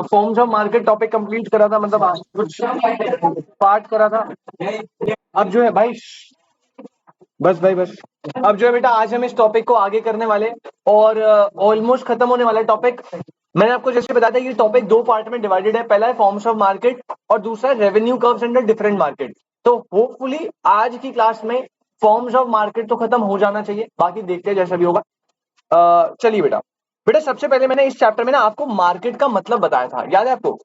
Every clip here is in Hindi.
Forms of market topic complete करा था, मतलब आज कुछ पार्ट करा था। अब जो है भाई, बस भाई बस, अब जो है बेटा आज हम इस टॉपिक को आगे करने वाले, और ऑलमोस्ट खत्म होने वाला टॉपिक। मैंने आपको जैसे बताया था ये टॉपिक दो पार्ट में डिवाइडेड है, पहला है फॉर्म्स ऑफ मार्केट और दूसरा है revenue curves under different market. तो होपफुली आज की क्लास में फॉर्म्स ऑफ मार्केट तो खत्म हो जाना चाहिए, बाकी देखते हैं जैसा भी होगा। चलिए बेटा, बेटा सबसे पहले मैंने इस चैप्टर में ना आपको मार्केट का मतलब बताया था, याद है आपको?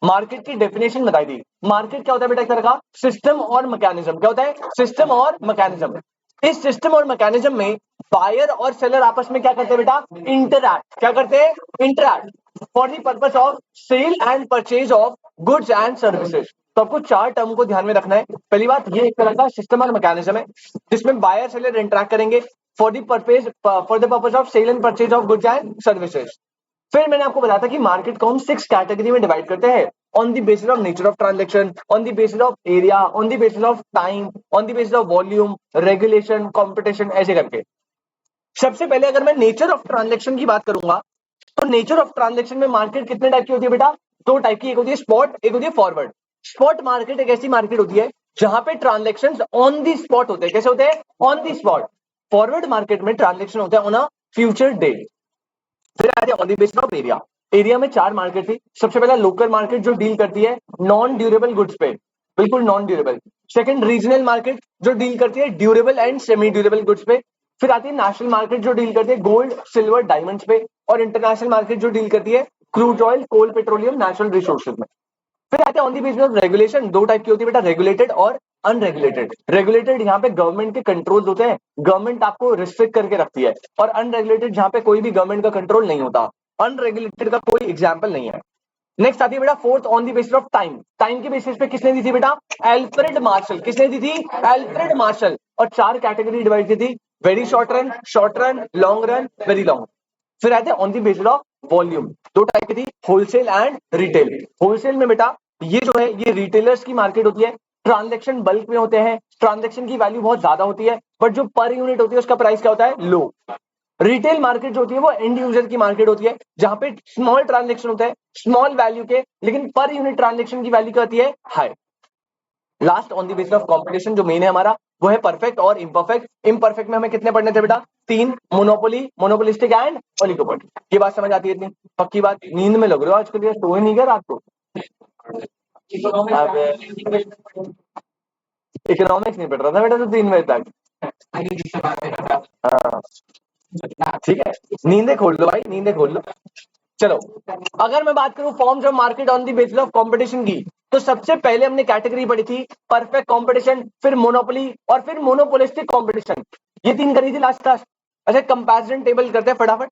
मार्केट की डेफिनेशन बताई थी। मार्केट क्या होता है बेटा? एक तरह का सिस्टम और मैकेनिज्म। क्या होता है? सिस्टम और मैकेनिज्म। इस सिस्टम और मैकेनिज्म में बायर और सेलर आपस में क्या करते हैं बेटा? इंटरैक्ट। क्या करते हैं? Interact for the purpose of sale and purchase of goods and services. तो आपको चार टर्म को ध्यान में रखना है। पहली बात, ये एक तरह का सिस्टम और मैकेनिज्म है जिसमें बायर सेलर इंटरैक्ट करेंगे for the purpose of sale and purchase of goods and services. फिर मैंने आपको बताया था कि मार्केट को हम 6 कैटेगरी में डिवाइड करते हैं, on the basis of nature of transaction, on the basis of area, on the basis of time, on the basis of volume, regulation, competition, ऐसे करके। सबसे पहले अगर मैं नेचर ऑफ ट्रांजैक्शन की बात करूंगा, तो नेचर ऑफ ट्रांजैक्शन में मार्केट कितने टाइप की होती है बेटा? दो टाइप की, एक होती है स्पॉट, एक होती है फॉरवर्ड। स्पॉट मार्केट एक ऐसी मार्केट होती है जहां पे ट्रांजैक्शंस ऑन द स्पॉट होते हैं। कैसे होते हैं? On the spot. Forward market में ट्रांजैक्शन होता है ऑन अ फ्यूचर डे। फिर आते हैं on the basis of area. Area में चार मार्केट थी। सबसे पहला लोकल मार्केट जो डील करती है नॉन ड्यूरेबल गुड्स पे, बिल्कुल non durable. Second regional market जो डील करती है durable and semi durable goods पे। फिर आती है नेशनल मार्केट जो डील करती है गोल्ड, सिल्वर, डायमंड्स पे। और इंटरनेशनल मार्केट जो डील करती है क्रूड ऑयल, कोल, पेट्रोलियम, नेचुरल रिसोर्सेज में। फिर आते हैं on the basis of regulation. दो टाइप की होती है बेटा, रेगुलेटेड और अनरेगुलेटेड। रेगुलेटेड यहाँ पे गवर्नमेंट के कंट्रोल होते हैं, गवर्नमेंट आपको रिस्ट्रिक्ट करके रखती है। और अनरेगुलेटेड जहां पे कोई भी गवर्नमेंट का कंट्रोल नहीं होता। अनरेगुलेटेड का कोई एग्जाम्पल नहीं है। नेक्स्ट आती है बेटा fourth, on the basis of time. Time के बेसिस पे किसने दी थी बेटा? Alfred Marshall. किसने दी थी? Alfred Marshall. और चार कैटेगरी डिवाइड की थी, very short run, long run, very long. फिर आते हैं on the basis of volume. दो टाइप की थी, होलसेल एंड रिटेल। होलसेल में बेटा ये जो है ये रिटेलर्स की मार्केट होती है, ट्रांजैक्शन बल्क में होते हैं, ट्रांजैक्शन की वैल्यू बहुत ज्यादा होती है, बट जो पर यूनिट होती है उसका प्राइस क्या होता है? लो। रिटेल मार्केट जो होती है वो एंड यूजर की मार्केट होती है जहां पे स्मॉल ट्रांजैक्शन होते हैं, स्मॉल वैल्यू के, लेकिन पर यूनिट ट्रांजैक्शन की वैल्यू क्या होती है? High. Last on the basis of competition जो मेन है हमारा, वो है परफेक्ट और इम्परफेक्ट। इम्परफेक्ट में हमें कितने पढ़ने थे बेटा? तीन, मोनोपोली, मोनोपोलिस्टिक एंड ओलिगोपोली। ये बात समझ आती है इतनी? पक्की बात? नींद में लग रहे हो आजकल, ये सोए नहीं गया रात को? इकोनॉमिक्स नहीं पढ़ रहा था बेटा तो 3 बजे तक? हाँ ठीक है, नींदे खोल लो भाई, नींदे खोल लो। चलो, अगर मैं बात करूं forms of market on the basis of competition की, तो सबसे पहले हमने कैटेगरी पढ़ी थी परफेक्ट कंपटीशन, फिर मोनोपोली और फिर मोनोपोलिस्टिक कंपटीशन। ये तीन करी थी लास्ट क्लास। अच्छा, कंपैरिजन टेबल करते हैं फटाफट।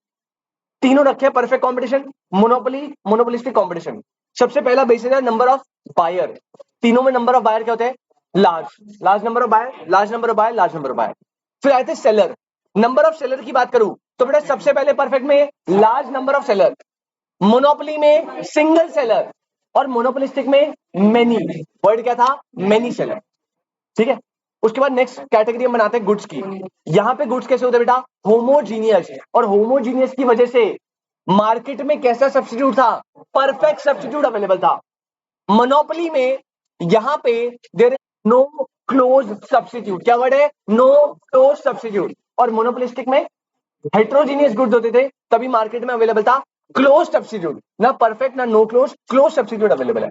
तीनों रखे हैं, perfect competition, monopoly, monopolistic competition. सबसे पहला बेसिस है नंबर ऑफ बायर। तीनों में नंबर ऑफ बायर क्या होते हैं? Large. Large number of buyer, large number of buyer, large number of buyer. फिर आए थे सेलर। नंबर ऑफ सेलर की बात करूं तो बेटा सबसे पहले परफेक्ट में large number of seller, monopoly में सिंगल सेलर, और मोनोपोलिस्टिक में मेनी। वर्ड क्या था? Many seller. ठीक है। उसके बाद नेक्स्ट कैटेगरी हम बनाते हैं गुड्स की। यहां पे गुड्स कैसे होते हैं बेटा? होमोजीनियस। और होमोजीनियस की वजह से मार्केट में कैसा सब्स्टिट्यूट था? परफेक्ट सब्स्टिट्यूट अवेलेबल था। मोनोपोली में यहां पे there is no close substitute. क्या वर्ड है? No close substitute. और मोनोपोलिस्टिक में हेट्रोजीनियस गुड्स होते थे, तभी मार्केट में अवेलेबल था क्लोज सब्स्टिट्यूट। ना परफेक्ट ना no close, close substitute available है।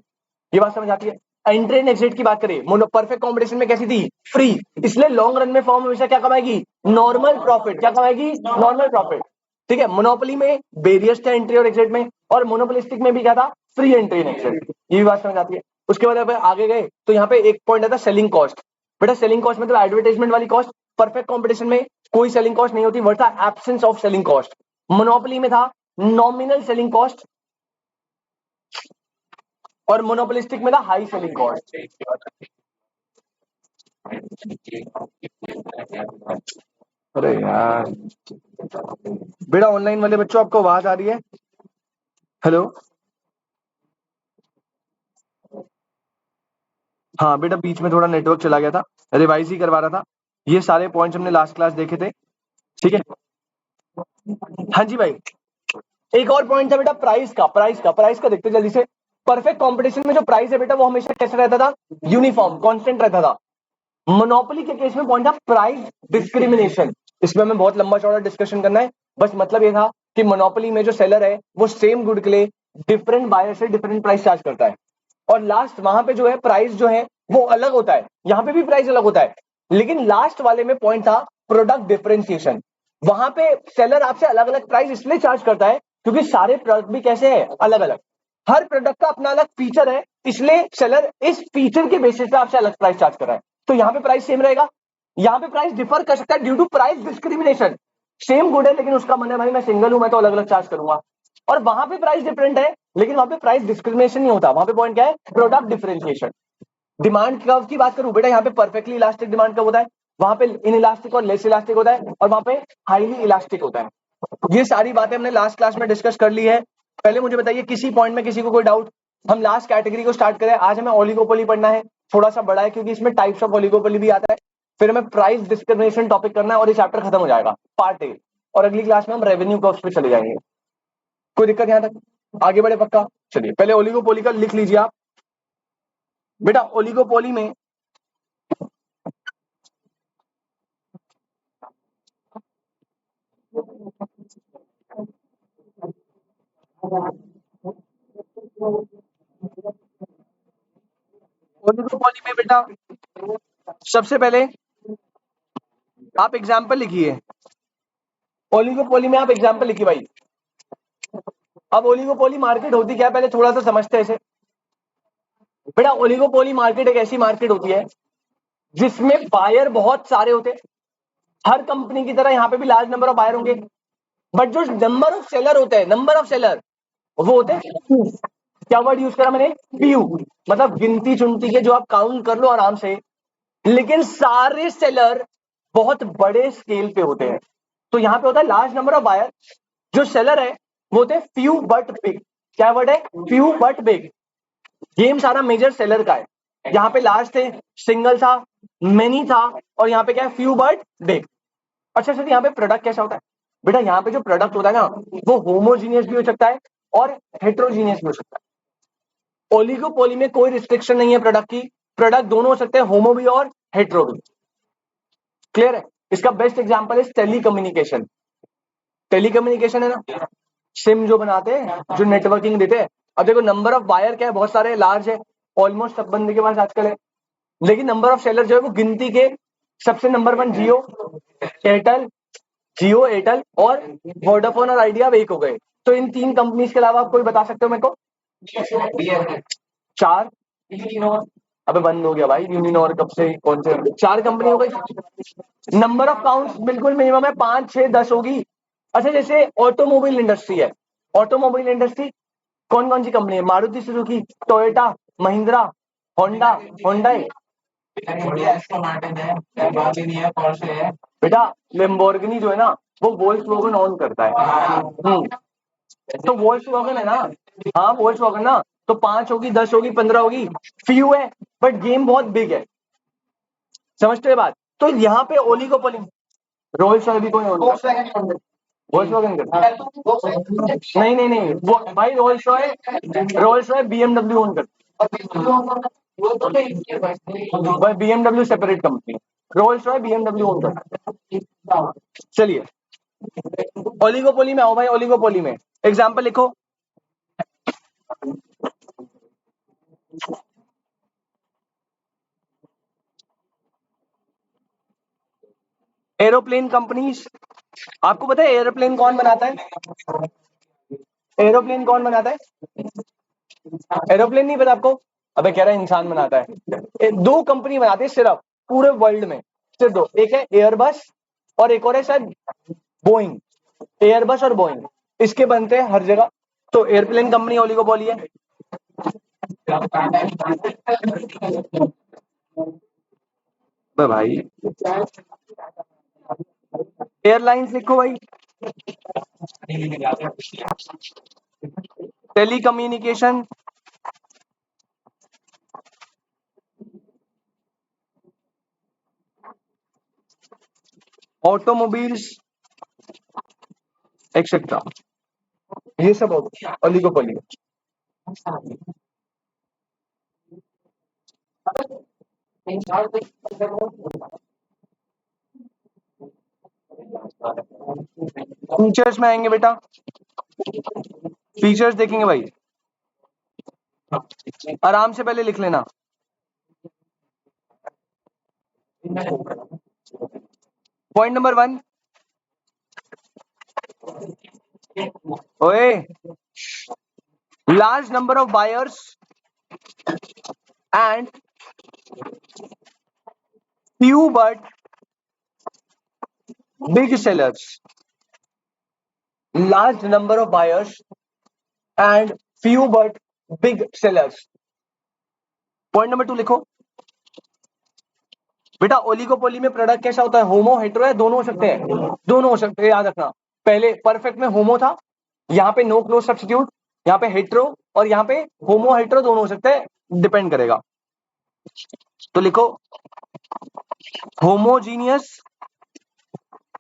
ये बात समझ आती है? एंट्री एंड एग्जिट की बात करें, मोनो परफेक्ट कॉम्पिटिशन में कैसी थी? फ्री। इसलिए लॉन्ग रन में फॉर्म हमेशा क्या कमाएगी? Normal profit. क्या कमाएगी? Normal profit. ठीक है। मोनोपोली में बेरियस थे एंट्री और एग्जिट में, और मोनोपोलिस्टिक में भी क्या था? Free entry and exit. ये भी बात समझ आती है? उसके बाद अब आगे गए तो यहाँ पे एक पॉइंट आता है सेलिंग कॉस्ट। बेटा सेलिंग कॉस्ट मतलब एडवर्टाइजमेंट वाली कॉस्ट। परफेक्ट कॉम्पिटिशन में कोई सेलिंग कॉस्ट नहीं होती, वर्ड था absence of selling cost. Monopoly में था नॉमिनल सेलिंग कॉस्ट, और मोनोपोलिस्टिक में था हाई सेलिंग कॉस्ट। अरे यार, बेटा ऑनलाइन वाले बच्चों आपको आवाज आ रही है? हेलो, हाँ बेटा बीच में थोड़ा नेटवर्क चला गया था, रिवाइज ही करवा रहा था। ये सारे पॉइंट्स हमने लास्ट क्लास देखे थे, ठीक है। हाँ जी भाई, एक और पॉइंट था बेटा प्राइस का देखते जल्दी से। परफेक्ट कंपटीशन में जो प्राइस है बेटा वो हमेशा कैसे रहता था, यूनिफॉर्म कांस्टेंट रहता था। मोनोपोली के केस में पॉइंट था प्राइस डिस्क्रिमिनेशन। इसमें हमें बहुत लंबा चौड़ा डिस्कशन करना है, बस मतलब ये था कि मोनोपोली में जो सेलर है वो सेम गुड के लिए डिफरेंट बायर से डिफरेंट प्राइस चार्ज करता है, और लास्ट वहां पे जो है प्राइस जो है वो अलग होता है, यहाँ पे भी प्राइस अलग होता है, लेकिन लास्ट वाले में पॉइंट था प्रोडक्ट डिफरेंशिएशन। वहां पे सेलर आपसे अलग अलग प्राइस इसलिए चार्ज करता है क्योंकि सारे प्रोडक्ट भी कैसे है, अलग अलग। हर प्रोडक्ट का अपना अलग फीचर है, इसलिए सेलर इस फीचर के बेसिस पे आपसे अलग प्राइस चार्ज कर रहा है। तो यहाँ पे प्राइस सेम रहेगा, यहाँ पे प्राइस डिफर कर सकता है due to price discrimination. Same good है लेकिन उसका मन है भाई मैं सिंगल हूं, मैं तो अलग अलग चार्ज करूंगा। और वहां पे प्राइस डिफरेंट है लेकिन वहां पे प्राइस डिस्क्रिमिनेशन नहीं होता, वहां पे पॉइंट क्या है, प्रोडक्ट डिफरेंशिएशन। डिमांड कर्व की बात करूं बेटा, यहाँ पे परफेक्टली इलास्टिक डिमांड कर्व होता है, वहां पे इन इलास्टिक और लेस इलास्टिक होता है, और वहां पे हाईली इलास्टिक होता है। ये सारी बातें हमने लास्ट क्लास में डिस्कस कर ली है। पहले मुझे बताइए किसी पॉइंट में किसी को कोई डाउट। हम लास्ट कैटेगरी को स्टार्ट करें, आज हमें ओलिगोपोली पढ़ना है, थोड़ा सा बड़ा है क्योंकि इसमें टाइप्स ऑफ ओलिगोपोली भी आता है। फिर हमें प्राइस डिस्क्रिमिनेशन टॉपिक करना है और ये चैप्टर खत्म हो जाएगा पार्ट ए, और अगली क्लास में हम रेवेन्यू कर्व्स पे चले जाएंगे। कोई दिक्कत यहां तक, आगे बढ़े पक्का। चलिए पहले ओलिगोपोली का लिख लीजिए आप बेटा। ओलिगोपोली में ओलिगोपोली में बेटा सबसे पहले आप एग्जाम्पल लिखिए। ओलिगोपोली में आप एग्जाम्पल लिखिए भाई। अब ओलिगोपोली मार्केट होती क्या है पहले थोड़ा सा समझते हैं इसे बेटा। ओलिगोपोली मार्केट एक ऐसी मार्केट होती है जिसमें बायर बहुत सारे होते हैं। हर कंपनी की तरह यहाँ पे भी लार्ज नंबर ऑफ बायर होंगे, बट जो नंबर ऑफ सेलर होते हैं, नंबर ऑफ सेलर वो होते हैं, क्या वर्ड यूज करा मैंने, फ्यू, मतलब गिनती चुनती के जो आप काउंट कर लो आराम से, लेकिन सारे सेलर बहुत बड़े स्केल पे होते हैं। तो यहाँ पे होता है लार्ज नंबर ऑफ बायर, जो सेलर है वो होते हैं फ्यू बट बिग। क्या वर्ड है, फ्यू बट बिग। गेम सारा मेजर सेलर का है। यहाँ पे लार्ज थे, सिंगल था, मेनी था, और यहाँ पे क्या है, फ्यू बट बिग। अच्छा सर यहाँ पे प्रोडक्ट कैसा होता है बेटा, यहाँ पे जो प्रोडक्ट होता है ना वो होमोजीनियस भी हो सकता है और हेट्रोजीनियस भी हो सकता है। ओलिगोपोली में कोई रिस्ट्रिक्शन नहीं है प्रोडक्ट की, प्रोडक्ट दोनों हो सकते हैं, होमो भी और हेट्रो भी। क्लियर है। इसका बेस्ट एग्जांपल है टेली कम्युनिकेशन। टेली कम्युनिकेशन है ना, सिम जो बनाते हैं, जो नेटवर्किंग देते हैं। अब देखो नंबर ऑफ वायर क्या है, बहुत सारे लार्ज है, ऑलमोस्ट सब बंदे के पास आजकल है, लेकिन नंबर ऑफ सेलर जो है वो गिनती के सबसे नंबर वन जियो एयरटेल, जियो एयरटेल और वोडाफोन और आइडिया अब एक हो गए। तो इन तीन कंपनीज के अलावा आप कोई बता सकते हो मेरे को, चार। अबे बंद हो गया भाई यूनिनॉर, कब से कौन से, चार कंपनी हो गई। नंबर ऑफ काउंट्स बिल्कुल मिनिमम है, 5 6 10 होगी। अच्छा जैसे ऑटोमोबाइल इंडस्ट्री है, ऑटोमोबाइल इंडस्ट्री कौन कौन सी कंपनी है, Maruti Suzuki, Toyota, Mahindra, Honda, Honda बेटा। लेम्बोर्गिनी जो है ना वो वोल्क्सवैगन ओन करता है। तो वोल्क्सवैगन है ना, हाँ वोल्क्सवैगन ना, तो 5 होगी, 10 होगी, 15 होगी, फ्यू है, बट गेम बहुत बिग है। समझते हो बात। तो यहाँ पे ओलिगोपोली, रोल्स रॉयस भी कोई वोल्क्सवैगन करता है। नहीं नहीं नहीं, वो भाई रोल्स रॉयस बीएमडब्ल्यू ओन करता है, BMW separate company, Rolls Royce BMW own करता है। चलिए ओलिगोपोली में आओ भाई, ओलिगोपोली में एग्जांपल लिखो। एरोप्लेन कंपनीज, आपको पता है एरोप्लेन कौन बनाता है, एरोप्लेन कौन बनाता है, एरोप्लेन नहीं पता आपको, अबे कह रहा है इंसान बनाता है। दो कंपनी बनाती है सिर्फ पूरे वर्ल्ड में, सिर्फ दो, एक है एयरबस और एक और है शायद बोइंग। एयरबस और बोइंग इसके बनते हैं हर जगह। तो एयरप्लेन कंपनी ओलिगोपोली है। भाई एयरलाइंस लिखो भाई, टेलीकम्युनिकेशन, ऑटोमोबाइल्स एक्सेट्रा, ये सब हो गया ओलिगोपोली। फीचर्स में आएंगे बेटा, फीचर्स देखेंगे भाई, आराम से पहले लिख लेना। पॉइंट नंबर 1, ओए, large number of buyers and few but big sellers, large number of buyers and few but big sellers। Point number 2 लिखो बेटा, ओलिगोपोली में प्रोडक्ट कैसा होता है, होमो हेट्रो है, दोनों हो सकते हैं, दोनों हो सकते हैं, याद रखना। पहले परफेक्ट में होमो था, यहाँ पे नो क्लोज सब्स्टिट्यूट, यहाँ पे हेट्रो, और यहाँ पे होमो हेट्रो दोनों हो सकते हैं, डिपेंड करेगा। तो लिखो होमोजीनियस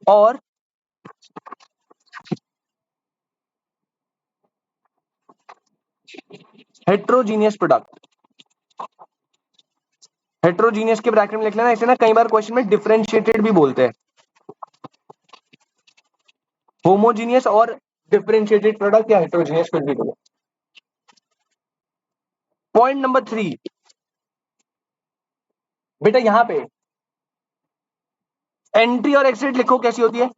और हेट्रोजीनियस प्रोडक्ट। हेट्रोजीनियस के ब्रैकेट में लिख लेना, इसे ना कई बार क्वेश्चन में डिफरेंशिएटेड भी बोलते हैं, होमोजीनियस और डिफरेंशिएटेड प्रोडक्ट या हेट्रोजीनियस कुछ भी बोलो। पॉइंट नंबर 3 बेटा, यहां पे एंट्री और एग्जिट लिखो कैसी होती है,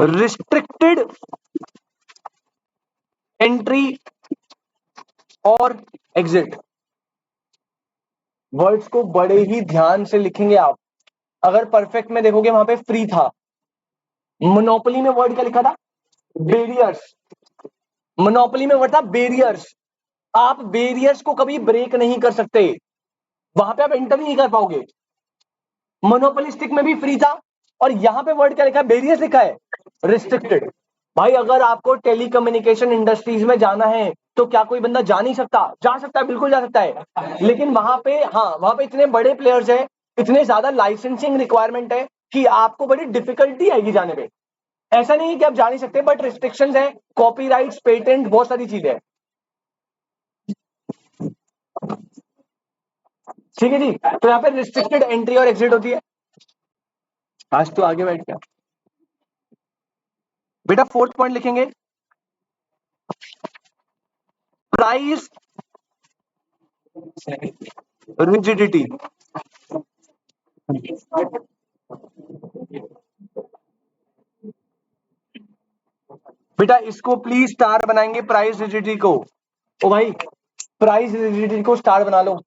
रिस्ट्रिक्टेड एंट्री और एग्जिट। वर्ड्स को बड़े ही ध्यान से लिखेंगे आप। अगर परफेक्ट में देखोगे वहां पे फ्री था, मोनोपोली में वर्ड क्या लिखा था, बेरियर्स, मोनोपोली में वर्ड था बेरियर्स। आप बेरियर्स को कभी ब्रेक नहीं कर सकते, वहां पे आप एंटर नहीं कर पाओगे। मोनोपोलिस्टिक में भी फ्री था, और यहां पे वर्ड क्या लिखा है, बेरियर्स लिखा है, रिस्ट्रिक्टेड। भाई अगर आपको टेलीकम्युनिकेशन इंडस्ट्रीज में जाना है तो क्या कोई बंदा जा नहीं सकता, जा सकता है, बिल्कुल जा सकता है, लेकिन वहां पे, हाँ वहां पे इतने बड़े प्लेयर्स हैं, इतने ज्यादा लाइसेंसिंग रिक्वायरमेंट है कि आपको बड़ी डिफिकल्टी आएगी जाने में। ऐसा नहीं है कि आप जा नहीं सकते, बट रिस्ट्रिक्शंस है, कॉपीराइट्स, पेटेंट, बहुत सारी चीजें हैं। ठीक है जी, तो यहाँ पे रिस्ट्रिक्टेड एंट्री और एग्जिट होती है। आज तो आगे बैठ गया बेटा। 4th पॉइंट लिखेंगे, प्राइस रिजिडिटी। बेटा इसको प्लीज स्टार बनाएंगे, प्राइस रिजिडिटी को। ओ भाई, प्राइस रिजिडिटी को स्टार बना लो।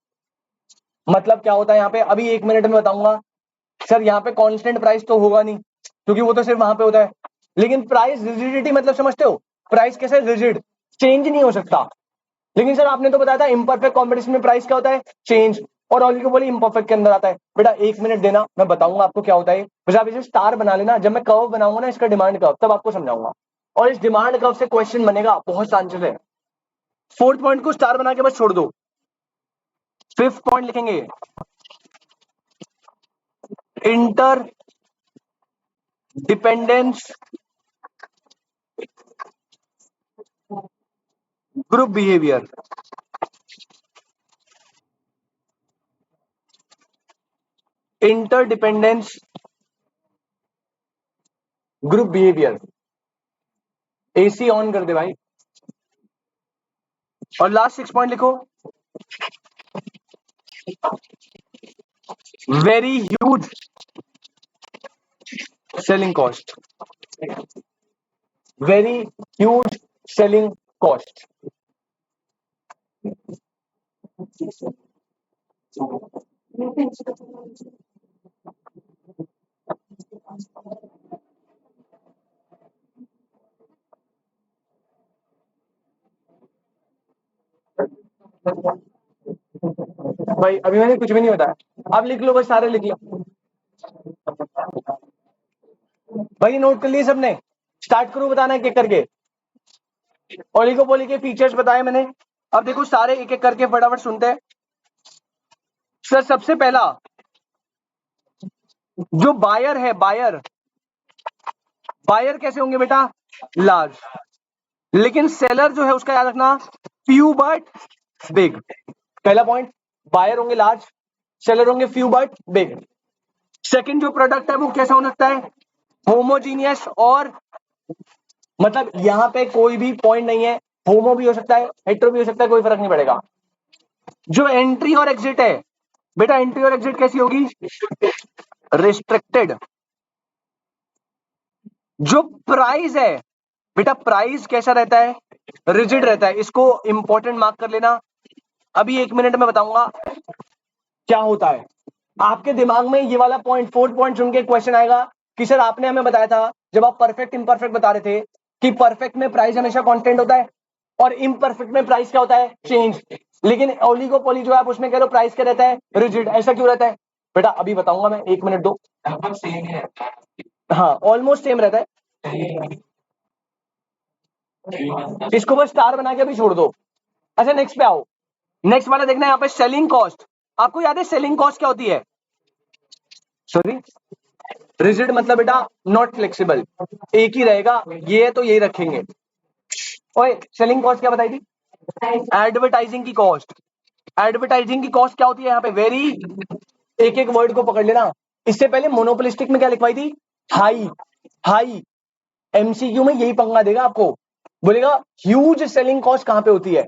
मतलब क्या होता है यहाँ पे, अभी 1 मिनट में बताऊंगा। सर यहाँ पे कांस्टेंट प्राइस तो होगा नहीं, क्योंकि वो तो सिर्फ वहां पे होता है, लेकिन प्राइस रिजिडिटी मतलब समझते हो, प्राइस कैसे रिजिड, चेंज नहीं हो सकता। लेकिन सर आपने तो बताया था इम्परफेक्ट कॉम्पिटिशन में प्राइस क्या होता है, चेंज, और ओलिगोपोली इम्परफेक्ट के अंदर आता है। बेटा 1 मिनट देना, मैं बताऊंगा आपको क्या होता है, बस आप इसे स्टार बना लेना। जब मैं कर्व बनाऊंगा ना, इसका डिमांड कर्व, तब आपको समझाऊंगा, और इस डिमांड कर्व से क्वेश्चन बनेगा, बहुत चांसेस है। 4th पॉइंट को स्टार बना के बस छोड़ दो। 5th पॉइंट लिखेंगे, inter dependence group behaviour. Interdependence group behaviour, AC on कर दे भाई। और लास्ट 6 पॉइंट लिखो, very huge selling cost, very huge selling cost. भाई अभी मैंने कुछ भी नहीं बताया, अब लिख लो बस, सारे लिख लो भाई, नोट कर लिए सबने। स्टार्ट करो बताना एक एक करके। ओलिगोपोली के फीचर्स बताए मैंने, अब देखो सारे एक एक करके फटाफट सुनते हैं। सर सबसे पहला, जो बायर है, बायर कैसे होंगे बेटा? लार्ज। लेकिन सेलर जो है उसका याद रखना, फ्यू बट बिग। पहला पॉइंट, बायर होंगे लार्ज, सेलर होंगे फ्यू बट बिग। सेकंड जो प्रोडक्ट है वो कैसा हो सकता है? होमोजीनियस, और मतलब यहां पे कोई भी पॉइंट नहीं है, होमो भी हो सकता है, हेट्रो भी हो सकता है, कोई फर्क नहीं पड़ेगा। जो एंट्री और एग्जिट है बेटा, एंट्री और एग्जिट कैसी होगी? रिस्ट्रिक्टेड। जो प्राइस है बेटा, प्राइस कैसा रहता है? रिजिड रहता है। इसको इंपॉर्टेंट मार्क कर लेना, अभी 1 मिनट में बताऊंगा क्या होता है। आपके दिमाग में ये वाला पॉइंट, फोर्थ पॉइंट सुन के क्वेश्चन आएगा कि सर आपने हमें बताया था जब आप परफेक्ट इम्परफेक्ट बता रहे थे कि परफेक्ट में प्राइस हमेशा कांस्टेंट होता है और इम्परफेक्ट में प्राइस क्या होता है? चेंज। लेकिन ओलिगोपोली जो है आप उसमें कह रहे हो प्राइस क्या रहता है? रिजिड। ऐसा क्यों रहता है बेटा? अभी बताऊंगा मैं, 1 मिनट दो। हाँ, ऑलमोस्ट सेम रहता है। इसको बस स्टार बना के भी छोड़ दो। अच्छा, नेक्स्ट पे आओ। नेक्स्ट वाला देखना, यहाँ पे सेलिंग कॉस्ट। आपको याद है सेलिंग कॉस्ट क्या होती है? सॉरी, रिजिड मतलब बेटा नॉट फ्लेक्सिबल, एक ही रहेगा, ये है तो यही रखेंगे। ओए, सेलिंग कॉस्ट क्या बताई थी? एडवर्टाइजिंग की कॉस्ट। एडवर्टाइजिंग की कॉस्ट क्या होती है यहाँ पे? वेरी, एक एक वर्ड को पकड़ लेना। इससे पहले मोनोपोलिस्टिक में क्या लिखवाई थी? हाई। हाई। एमसीक्यू में यही पंगा देगा आपको, बोलेगा ह्यूज सेलिंग कॉस्ट कहां पे होती है,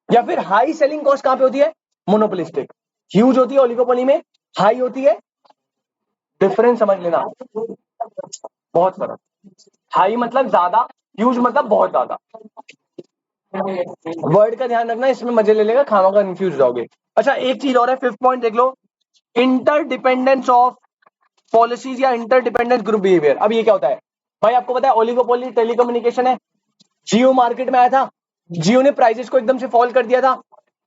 या फिर हाई सेलिंग कॉस्ट कहां पे होती है? मोनोपोलिस्टिक। ह्यूज होती है ओलिगोपोली में, हाई होती है, डिफरेंस समझ लेना, बहुत फर्क। हाई मतलब ज्यादा, ह्यूज मतलब बहुत ज्यादा। वर्ड का ध्यान रखना, इसमें मजे ले लेगा, खामा का कंफ्यूज जाओगे। अच्छा, एक चीज और है, फिफ्थ पॉइंट देख लो, इंटरडिपेंडेंस ऑफ पॉलिसीज या इंटरडिपेंडेंस ग्रुप बिहेवियर। अब ये क्या होता है भाई? आपको पता है ओलिगोपोली टेलीकम्युनिकेशन है, जियो मार्केट में आया था, जियो ने प्राइसेस को एकदम से फॉल कर दिया था,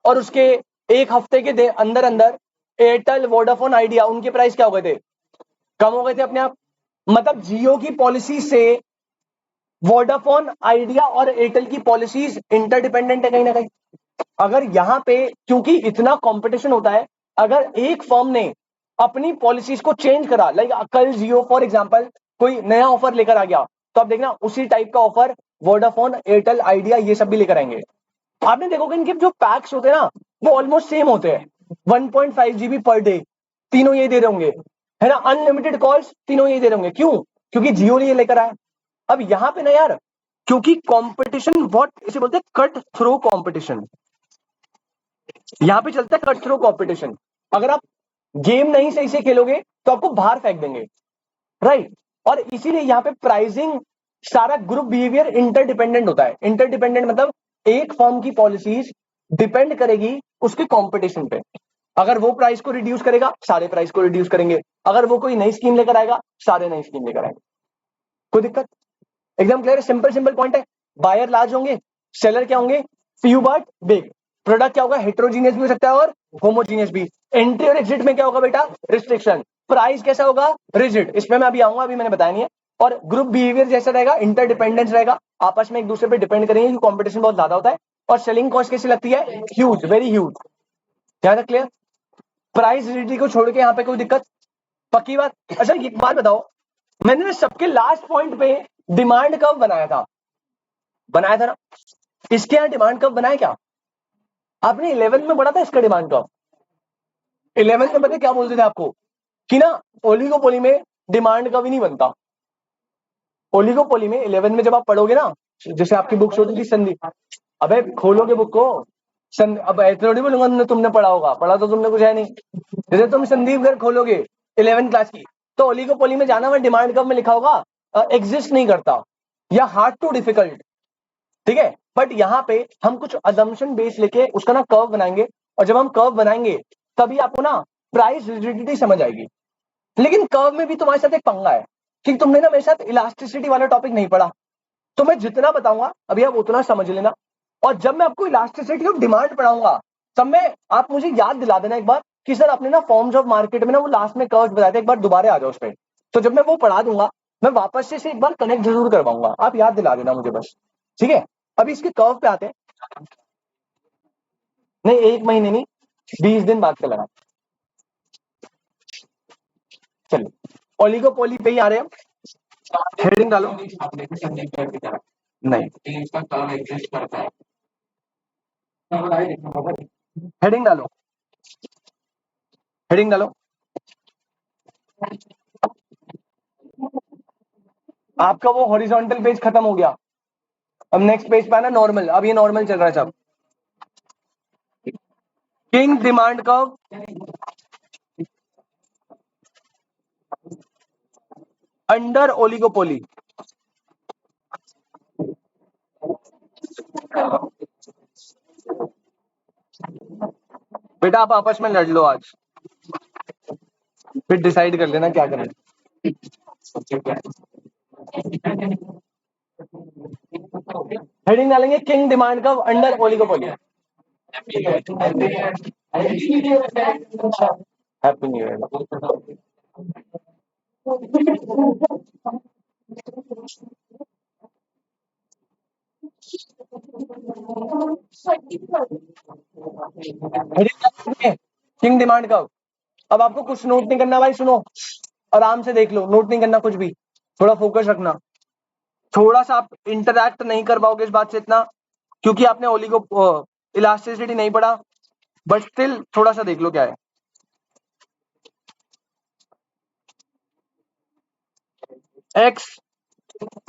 और उसके एक हफ्ते के अंदर अंदर एयरटेल, वोडाफोन, आइडिया, उनके प्राइस क्या हो गए थे? कम हो गए थे अपने आप। मतलब जियो की पॉलिसी से वोडाफोन, आइडिया और एयरटेल की पॉलिसीज इंटरडिपेंडेंट है कहीं ना कहीं। अगर यहां पे, क्योंकि इतना कंपटीशन होता है, अगर एक फर्म ने अपनी पॉलिसीज को चेंज करा, लाइक कल जियो फॉर एग्जांपल कोई नया ऑफर लेकर आ गया, तो आप देखना उसी टाइप का ऑफर वोडाफोन, एयरटेल, आइडिया ये सब भी लेकर आएंगे। आपने देखोगे इनके जो पैक्स होते हैं ना, वो ऑलमोस्ट सेम होते हैं। 1.5 GB पर डे, तीनों ये दे रहे होंगे, है ना। अनलिमिटेड कॉल्स, तीनों ये दे रहे होंगे। क्यों? क्योंकि जियो ने ये लेकर आया। अब यहां पे ना यार, क्योंकि कंपटीशन बहुत, इसे बोलते हैं कट थ्रो कंपटीशन, यहां पे चलता है कट थ्रो कंपटीशन। अगर आप गेम नहीं सही से खेलोगे तो आपको बाहर फेंक देंगे, राइट। और इसीलिए यहाँ पे प्राइसिंग, सारा ग्रुप बिहेवियर इंटरडिपेंडेंट होता है। इंटरडिपेंडेंट मतलब एक फर्म की पॉलिसीज डिपेंड करेगी उसके कंपटीशन पे। अगर वो प्राइस को रिड्यूस करेगा, सारे प्राइस को रिड्यूस करेंगे। अगर वो कोई नई स्कीम लेकर आएगा, सारे नई स्कीम लेकर आएंगे। कोई दिक्कत? एकदम क्लियर है, सिंपल सिंपल पॉइंट है। बायर लार्ज होंगे, सेलर क्या होंगे? Few but big. प्रोडक्ट क्या होगा? हेट्रोजीनियस भी हो सकता है और होमोजीनियस भी। एंट्री और एग्जिट में क्या होगा बेटा? रिस्ट्रिक्शन। प्राइस कैसा होगा? रिजिड। इसमें मैं अभी आऊंगा, अभी मैंने बताया नहीं है। और ग्रुप बिहेवियर जैसा रहेगा, इंटरडिपेंडेंस रहेगा, आपस में एक दूसरे पे डिपेंड करेंगे, क्योंकि कॉम्पिटिशन बहुत ज्यादा होता है। और सेलिंग कॉस्ट कैसी लगती है? Huge, very huge. ध्यान रख, क्लियर। प्राइस रिजिडिटी को छोड़ के यहाँ पे कोई दिक्कत? पक्की बात। अच्छा, एक बात बताओ, मैंने ना सबके लास्ट पॉइंट पे डिमांड कब बनाया था? बनाया था ना। इसके यहाँ डिमांड कब बनाया क्या? आपने 11th में पढ़ा था इसका डिमांड कब? 11th में पता है क्या बोलते थे आपको? कि ना ओलिगोपोली में डिमांड कभी नहीं बनता। ओलिगोपोली में 11th में जब आप पढ़ोगे ना, जैसे आपकी बुक्स होती थी संदीप, अबे खोलोगे बुक को, अब ऐसे थोड़ी बोलूंगा तुमने पढ़ा होगा, पढ़ा तो तुमने कुछ है नहीं। जैसे तुम संदीप घर खोलोगे 11th क्लास की, तो ओलिगोपोली में जाना, में डिमांड कब में लिखा होगा एग्जिस्ट नहीं करता, या हार्ड टू डिफिकल्ट, ठीक है। बट यहाँ पे हम कुछ अजम्पशन बेस लेके उसका ना कर्व बनाएंगे, और जब हम कर्व बनाएंगे तभी आपको ना प्राइस रिजिडिटी समझ आएगी। लेकिन कर्व में भी तुम्हारे साथ एक पंगा है कि तुमने ना मेरे साथ इलास्टिसिटी वाला टॉपिक नहीं पढ़ा, तो मैं जितना बताऊंगा अभी आप उतना समझ लेना। और जब मैं आपको इलास्टिसिटी ऑफ डिमांड पढ़ाऊंगा, तब मैं, आप मुझे याद दिला देना एक बार कि सर आपने ना फॉर्म्स ऑफ मार्केट में ना वो लास्ट में कर्व बताया था, एक बार दोबारा आ जाओ उस पर। तो जब मैं वो पढ़ा दूंगा, मैं वापस से एक बार कनेक्ट जरूर करवाऊंगा, आप याद दिला देना मुझे बस, ठीक है। अभी इसके कर्व पे आते हैं। नहीं, 1 महीने नहीं, 20 दिन बाद से लगा। चलिए, ओलिगोपोली पे ही आ रहे हैं, हेडिंग डालो। नहीं, हेडिंग डालो, हेडिंग डालो। आपका वो हॉरिजॉन्टल पेज खत्म हो गया, अब नेक्स्ट पेज पे आना नॉर्मल। अब ये नॉर्मल चल रहा है सब। King demand curve under oligopoly. बेटा आप आपस में लड़ लो आज, फिर डिसाइड कर लेना क्या करना। हेडिंग डालेंगे king demand curve under oligopoly. Happy new year. King demand curve. अब आपको कुछ नोट नहीं करना भाई, सुनो आराम से देख लो, नोट नहीं करना कुछ भी, थोड़ा फोकस रखना। थोड़ा सा आप इंटरैक्ट नहीं कर पाओगे इस बात से इतना, क्योंकि आपने ओलिगो इलास्टिसिटी नहीं पढ़ा, बट स्टिल थोड़ा सा देख लो क्या है। एक्स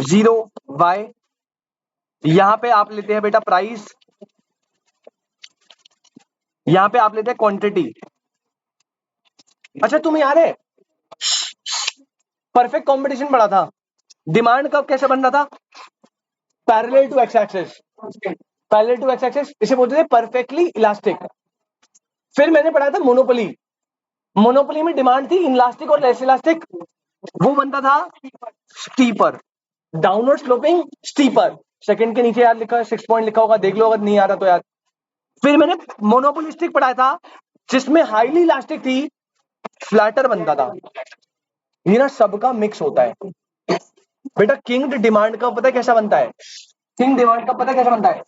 0 y, यहां पे आप लेते हैं बेटा प्राइस, यहां पे आप लेते हैं क्वांटिटी। अच्छा तुम याद है परफेक्ट कंपटीशन पढ़ा था, डिमांड कब कैसे बन रहा था, parallel to X axis, parallel to X axis, इसे बोलते थे परफेक्टली इलास्टिक। फिर मैंने पढ़ा था मोनोपोली, मोनोपोली में डिमांड थी इलास्टिक और लेस इलास्टिक, वो बनता था steeper, downward sloping steeper. Second के नीचे यार लिखा है 6 पॉइंट लिखा होगा, देख लो अगर नहीं आ रहा तो यार। फिर मैंने मोनोपोलिस्टिक पढ़ाया था जिसमें हाईली इलास्टिक थी, फ्लैटर बनता था। ये ना सबका मिक्स होता है बेटा। किंग डिमांड का पता है कैसा बनता है, किंग डिमांड का पता है कैसा बनता है,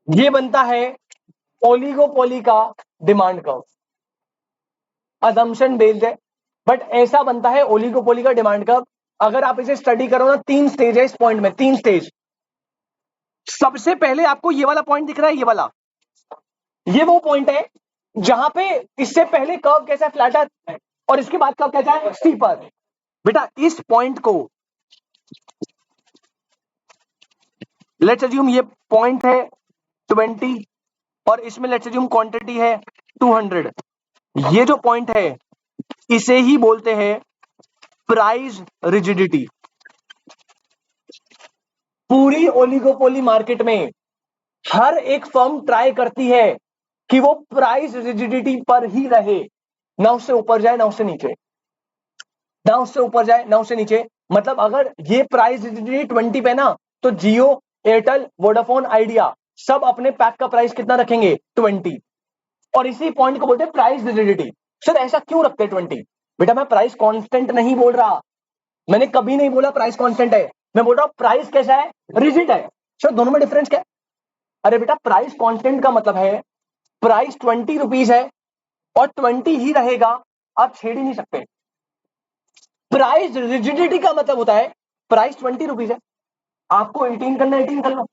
ये बनता है ओलिगोपोली का डिमांड कर्व, अजम्पशन बेस्ड है, बट ऐसा बनता है ओलिगोपोली का डिमांड कर्व। अगर आप इसे स्टडी करो ना, 3 स्टेज है इस पॉइंट में, 3 स्टेज। सबसे पहले आपको ये वाला पॉइंट दिख रहा है, ये वाला, ये वो पॉइंट है जहां पे इससे पहले कर्व कैसा है, फ्लैटर, और इसके बाद कर्व कैसा है, स्टीपर। बेटा इस पॉइंट को लेट्स अज्यूम ये पॉइंट है 20, और इसमें लेट्स अज्यूम क्वांटिटी है 200। ये जो पॉइंट है इसे ही बोलते हैं प्राइस रिजिडिटी। पूरी ओलिगोपोली मार्केट में हर एक फर्म ट्राई करती है कि वो प्राइस रिजिडिटी पर ही रहे, ना उससे ऊपर जाए ना उससे नीचे, ना उससे ऊपर जाए ना उससे नीचे। मतलब अगर ये प्राइस रिजिडिटी 20 पे ना, तो जियो, एयरटेल, वोडाफोन, आइडिया सब अपने पैक का प्राइस कितना रखेंगे, 20। और इसी पॉइंट को बोलते हैं प्राइस रिजिडिटी। सर ऐसा क्यों रखते हैं 20? बेटा मैं प्राइस कांस्टेंट नहीं बोल रहा, मैंने कभी नहीं बोला प्राइस कांस्टेंट है, मैं बोल रहा हूं प्राइस कैसा है, रिजिड है। सर दोनों में डिफरेंस क्या है? अरे बेटा प्राइस कांस्टेंट का मतलब है प्राइस 20 रुपीज है और 20 ही रहेगा, आप छेड़ ही नहीं सकते। प्राइस रिजिडिटी का मतलब होता है प्राइस 20 रुपीज है, आपको 18 करना 18 कर लो,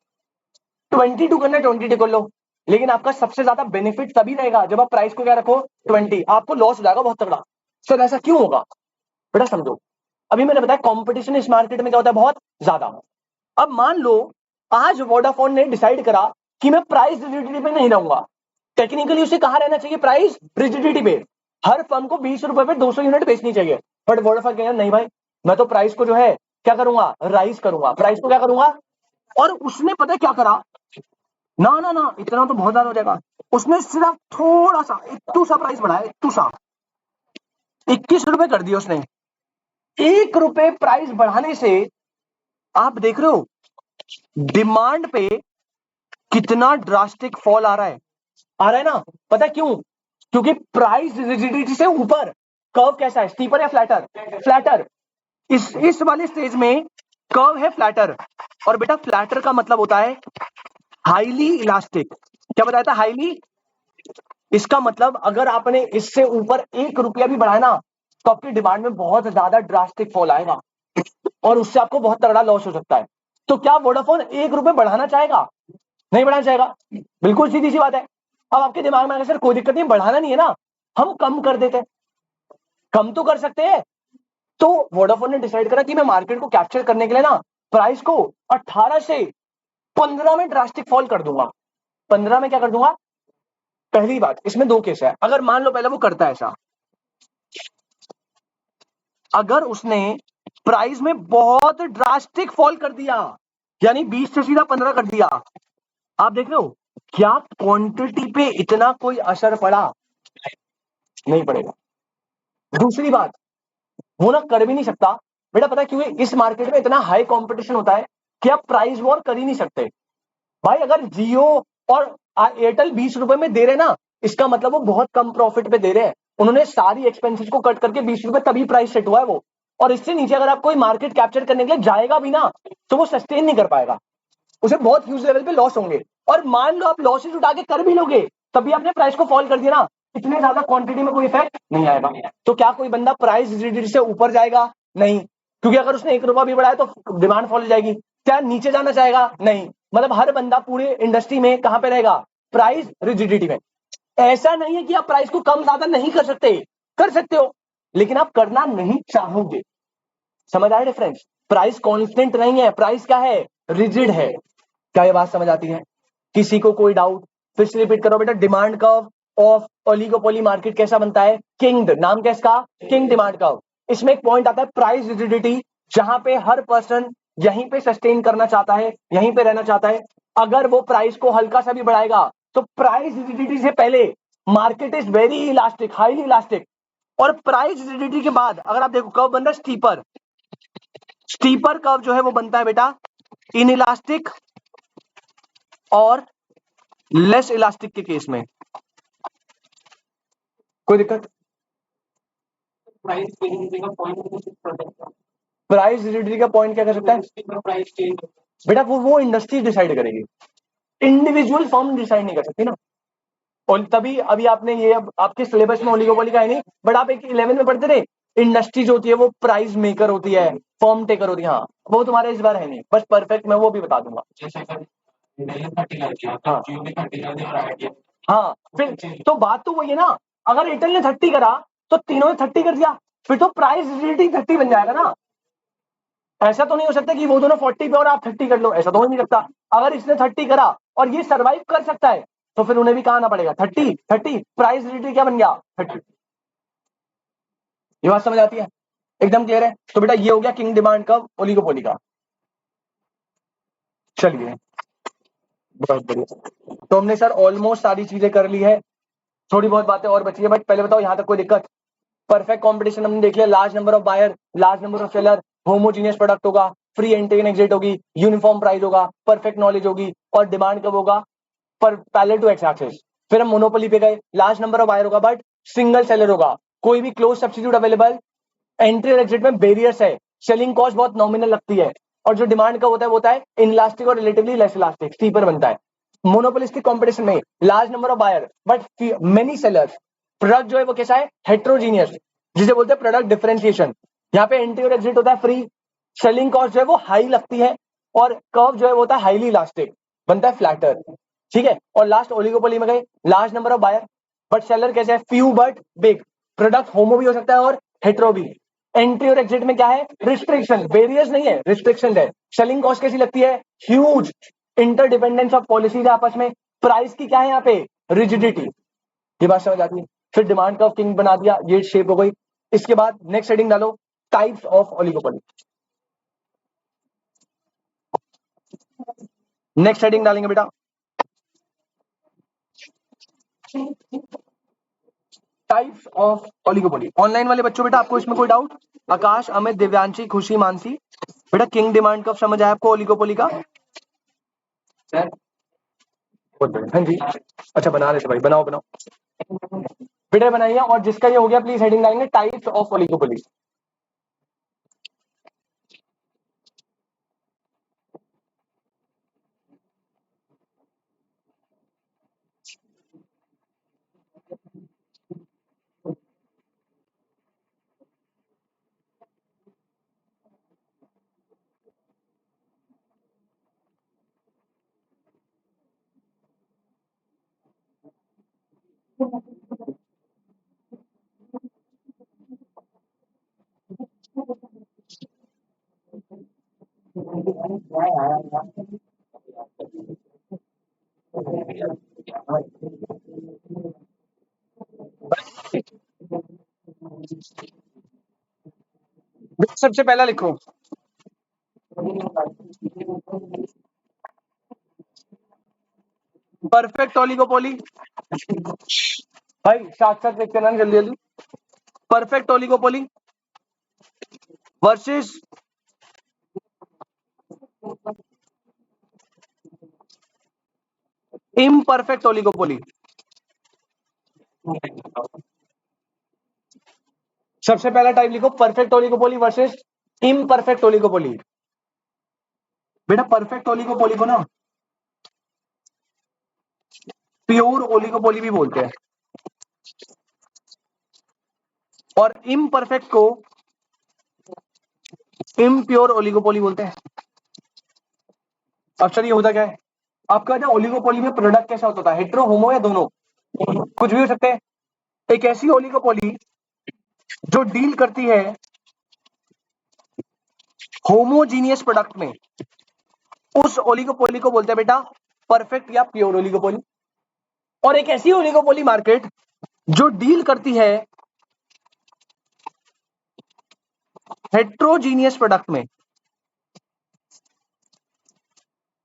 22 करना 22 कर लो, लेकिन आपका सबसे ज्यादा बेनिफिट तभी रहेगा जब आप प्राइस को क्या रखो 20, आपको लॉस हो जाएगा बहुत तगड़ा। सर ऐसा क्यों होगा? बेटा समझो, अभी मैंने बताया कंपटीशन इस मार्केट में क्या होता है, बहुत ज्यादा। अब मान लो आज वोडाफोन ने डिसाइड करा कि मैं प्राइस रिजिडिटी पे नहीं रहूंगा, टेक्निकली उसे कहां रहना चाहिए, प्राइस रिजिडिटी पे। हर फर्म को 20 रुपए पे 200 यूनिट बेचनी चाहिए, बट वोडाफोन कह रहा नहीं भाई, मैं तो प्राइस को जो है क्या करूंगा, राइज करूंगा, प्राइस को क्या करूंगा। और उसने पता है क्या करा, ना ना ना इतना तो बहुत ज्यादा हो जाएगा, उसने सिर्फ थोड़ा सा इतू सा प्राइस बढ़ाया, इतू सा 21 रुपए कर दिया उसने। 1 रुपए प्राइस बढ़ाने से आप देख रहे हो डिमांड पे कितना ड्रास्टिक फॉल आ रहा है ना। पता है क्यों? क्योंकि प्राइस रिजिडिटी से ऊपर कर्व कैसा है, स्टीपर या फ्लैटर, फ्लैटर। इस वाले स्टेज में कर्व है फ्लैटर, और बेटा फ्लैटर का मतलब होता है हाईली इलास्टिक। क्या बताया था? हाईली। इसका मतलब अगर आपने इससे ऊपर 1 रुपया भी बढ़ाया ना तो आपकी डिमांड में बहुत ज्यादा ड्रास्टिक फॉल आएगा और उससे आपको बहुत तगड़ा लॉस हो सकता है। तो क्या वोडाफोन 1 रुपये बढ़ाना चाहेगा? नहीं बढ़ाना चाहेगा। बिल्कुल सीधी सी बात है। अब आपके दिमाग में आगे सर कोई दिक्कत नहीं, बढ़ाना नहीं है ना, हम कम कर देते, कम तो कर सकते हैं। तो वोडाफोन ने डिसाइड करा कि मैं मार्केट को कैप्चर करने के लिए ना प्राइस को 18 से 15 में ड्रास्टिक फॉल कर दूंगा। 15 में क्या कर दूंगा? पहली बात, इसमें दो केस है। अगर मान लो पहले वो करता है ऐसा, अगर उसने प्राइस में बहुत ड्रास्टिक फॉल कर दिया, यानी 20 से सीधा 15 कर दिया, आप देख रहे हो क्या क्वांटिटी पे इतना कोई असर पड़ा? नहीं पड़ेगा। दूसरी बात, वो ना कर भी नहीं सकता बेटा, पता है क्यों? इस मार्केट में इतना हाई कंपटीशन होता है कि आप प्राइस वॉर कर ही नहीं सकते। भाई अगर जियो और एयरटेल 20 रुपए में दे रहे ना, इसका मतलब वो बहुत कम प्रॉफिट पे दे रहे हैं। उन्होंने सारी एक्सपेंसेस को कट करके 20 रुपए तभी प्राइस सेट हुआ है वो। और इससे नीचे अगर आप कोई मार्केट कैप्चर करने के लिए जाएगा भी ना तो वो सस्टेन नहीं कर पाएगा, उसे बहुत ह्यूज लेवल पे लॉस होंगे। और मान लो आप लॉसेज उठा के कर भी लोगे, तभी आपने प्राइस को फॉल कर दिया ना, इतने ज्यादा क्वांटिटी में कोई इफेक्ट नहीं आएगा। तो क्या कोई बंदा प्राइस से ऊपर जाएगा? नहीं, क्योंकि अगर उसने 1 रुपया भी बढ़ाया तो डिमांड फॉल हो जाएगी। क्या नीचे जाना चाहेगा? नहीं। मतलब हर बंदा पूरे इंडस्ट्री में कहां पे रहेगा? प्राइस रिजिडिटी में। ऐसा नहीं है कि आप प्राइस को कम ज्यादा नहीं कर सकते, कर सकते हो, लेकिन आप करना नहीं चाहोगे। समझ आया डिफरेंस? प्राइस कांस्टेंट नहीं है, प्राइस क्या है? रिजिड है। क्या ये बात समझ आती है? किसी को कोई डाउट? फिर से रिपीट करो बेटा, demand curve of oligopoly market कैसा बनता है? किंग्ड। नाम क्या इसका? King demand curve. इसमें एक पॉइंट आता है प्राइस रिजिडिटी, जहां पे हर पर्सन यहीं पे सस्टेन करना चाहता है, यहीं पे रहना चाहता है। अगर वो प्राइस को हल्का सा भी बढ़ाएगा तो प्राइस रिजिडिटी से पहले market is very elastic, highly elastic. और प्राइस रिजिडिटी के बाद अगर आप देखो कर्व बन रहा है स्टीपर, स्टीपर कर्व जो है वो बनता है बेटा इन इलास्टिक और लेस इलास्टिक के केस में। कोई दिक्कत? प्राइस रिजिडिटी का पॉइंट क्या कर सकता है बेटा? वो इंडस्ट्री डिसाइड करेगी, इंडिविजुअल फर्म डिसाइड नहीं कर सकती ना। और तभी अभी आपने ये, अब आपके सिलेबस में ओलिगोपोली का है नहीं, बट आप एक 11 में पढ़ते थे इंडस्ट्री जो होती है वो प्राइस मेकर होती है, फर्म टेकर होती है। हाँ, वो तुम्हारे इस बार है नहीं, बस परफेक्ट मैं वो भी बता दूंगा। हाँ हाँ, फिर तो बात तो वही है ना, अगर एयरटेल ने 30 करा तो तीनों ने 30 कर दिया, फिर तो प्राइस रिलेटिव 30 बन जाएगा ना। ऐसा तो नहीं हो सकता कि वो दोनों 40 पे और आप 30 कर लो, ऐसा तो हो नहीं सकता। अगर इसने 30 करा और ये सर्वाइव कर सकता है तो फिर उन्हें भी कहा आना पड़ेगा 30 30, प्राइस रिलेटिव क्या बन गया? 30। ये बात समझ आती है? एकदम क्लियर है? तो बेटा ये हो गया किंग डिमांड का ओलिगोपोली का। चलिए, बहुत बढ़िया। तो हमने सर ऑलमोस्ट सारी चीजें कर ली है, थोड़ी बहुत बातें और बची है, बट पहले बताओ यहां तक कोई दिक्कत? परफेक्ट कंपटीशन हमने देख लिया, large number of buyer, large number of seller, homogeneous product होगा, फ्री एंट्री एंड एग्जिट होगी, यूनिफॉर्म प्राइस होगा, परफेक्ट नॉलेज होगी, और डिमांड कब होगा? पर पैरेलल टू एक्स एक्सिस। फिर हम मोनोपोली पे गए, लार्ज नंबर ऑफ बायर होगा बट सिंगल सेलर होगा, कोई भी क्लोज सब्स्टिट्यूट अवेलेबल, एंट्री और एग्जिट में बेरियर्स है, सेलिंग कॉस्ट बहुत नॉमिनल लगती है, और जो डिमांड का होता है वो होता है इनलास्टिक और रिलेटिवली लेस इलास्टिक, स्टीपर बनता है। मोनोपोलिस्टिक कंपटीशन में large number of buyer but many sellers, product जो है वो कैसा है? हेट्रोजीनियस, जिसे बोलते हैं प्रोडक्ट डिफरेंशिएशन। यहाँ पे एंट्री और एग्जिट होता है फ्री, सेलिंग कॉस्ट जो है वो हाई लगती है, और कर्व जो है वो होता है हाईली इलास्टिक, बनता है फ्लैटर। ठीक है, और लास्ट ओलिगोपोली में गए, large number of buyer but seller कैसे है? Few but big, product homo भी हो सकता है और हेट्रो भी। एंट्री और एग्जिट में क्या है? रिस्ट्रिक्शन, बेरियर्स नहीं है, रिस्ट्रिक्शन है। सेलिंग कॉस्ट कैसी लगती है? ह्यूज, इंटरडिपेंडेंस ऑफ पॉलिसीज आपस में। प्राइस की क्या है यहाँ पे? रिजिडिटी। ये बात समझ आती है? फिर डिमांड कर्व किंग बना दिया, ये शेप हो गई। इसके बाद नेक्स्ट हेडिंग डालो, types of oligopoly. Next heading डालेंगे बेटा टाइप्स ऑफ ओलिगोपोली। ऑनलाइन वाले बच्चों बेटा आपको इसमें कोई डाउट? आकाश, अमित, दिव्यांशी, खुशी, मानसी, बेटा किंग डिमांड कब समझ आया आपको ओलिगोपोली का? बहुत बढ़िया, हाँ जी। अच्छा बना रहे थे भाई, बनाओ बनाओ, बेटा बनाइए। और जिसका ये हो गया प्लीज हेडिंग डालेंगे टाइप्स ऑफ ओलिगोपोली। सबसे पहला लिखो, परफेक्ट ओलिगोपोली। भाई साथ साथ लिख लेना जल्दी जल्दी। Perfect oligopoly versus imperfect oligopoly. सबसे पहला टाइप लिखो, perfect oligopoly versus imperfect oligopoly. बेटा परफेक्ट ओलिगोपोली को ना प्योर ओलिगोपोली भी बोलते हैं और इम्परफेक्ट को इम्प्योर ओलिगोपोली बोलते हैं। अब चलिए होता क्या है, आपका जो ओलिगोपोली में प्रोडक्ट कैसा होता है, हेट्रो होमो या दोनों, कुछ भी हो सकते हैं। एक ऐसी ओलिगोपोली जो डील करती है होमोजीनियस प्रोडक्ट में, उस ओलिगोपोली को बोलते हैं बेटा परफेक्ट या प्योर ओलिगोपोली। और एक ऐसी ओलिगोपोली मार्केट जो डील करती है हेट्रोजीनियस प्रोडक्ट में,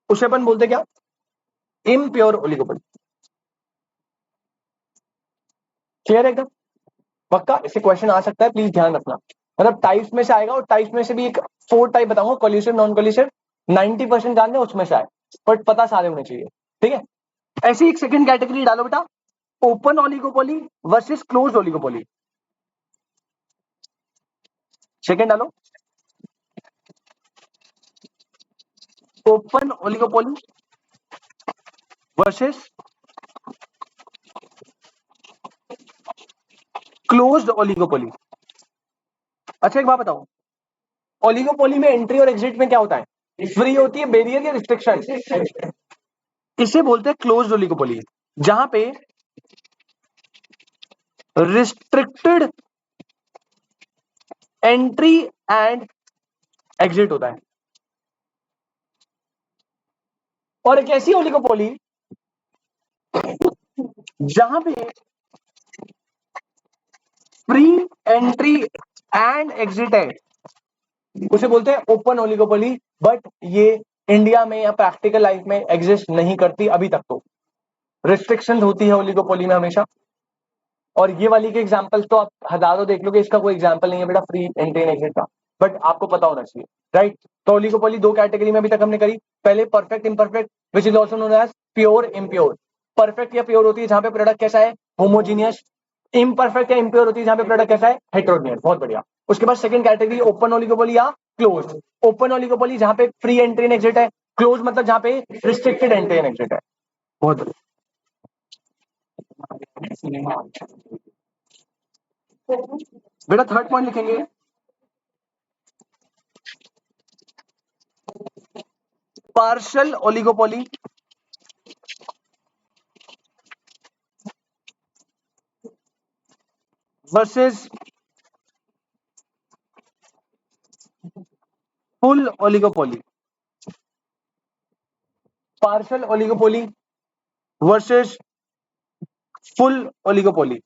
उसे अपन बोलते क्या, इम्प्योर ओलिगोपोली। क्लियर है एकदम, पक्का। इससे क्वेश्चन आ सकता है, प्लीज ध्यान रखना। मतलब टाइप्स में से आएगा और टाइप्स में से भी एक 4 टाइप बताऊंगा, कोलिशन नॉन कोलिशन। 90% जानते हैं उसमें से आए, बट पता सारे होने चाहिए, ठीक है। ऐसी एक सेकंड कैटेगरी डालो बेटा, open oligopoly versus close oligopoly. Second डालो, open oligopoly versus closed oligopoly. अच्छा एक बात बताओ, ओलिगोपोली में एंट्री और एग्जिट में क्या होता है, फ्री होती है, बैरियर या रिस्ट्रिक्शन। इसे बोलते हैं क्लोज्ड ओलिगोपोली, जहां पे रिस्ट्रिक्टेड एंट्री एंड एग्जिट होता है। और एक ऐसी ओलिगोपोली जहां पे फ्री एंट्री एंड एग्जिट है, उसे बोलते हैं ओपन ओलिगोपोली। बट ये इंडिया में या प्रैक्टिकल लाइफ में एग्जिस्ट नहीं करती अभी तक, तो रिस्ट्रिक्शन होती है ओलिगोपोली में हमेशा। और ये वाली के एग्जांपल्स तो आप हजारों देख लोगे, इसका कोई एग्जांपल नहीं है बेटा फ्री एंट्री एंड एग्जिट का, बट आपको पता होना चाहिए, राइट। तो ओलिगोपोली 2 कैटेगरी में अभी तक हमने करी। पहले perfect imperfect, which is also known as pure impure. Perfect या प्योर होती है जहां पे प्रोडक्ट कैसा है, होमोजीनियस। इम्परफेक्ट या इम्प्योर होती है जहां पे प्रोडक्ट कैसा है, हेटेरोजेनियस। बहुत बढ़िया। उसके बाद सेकंड कैटेगरी ओपन ओलिगोपोली या क्लोज्ड। ओपन ओलिगोपोली जहां पे फ्री एंट्री एंड एग्जिट है, क्लोज मतलब जहां पे रिस्ट्रिक्टेड एंट्री एंड एग्जिट है। बहुत बढ़िया। बेटा थर्ड पॉइंट लिखेंगे, partial oligopoly versus full oligopoly. Partial oligopoly versus full oligopoly.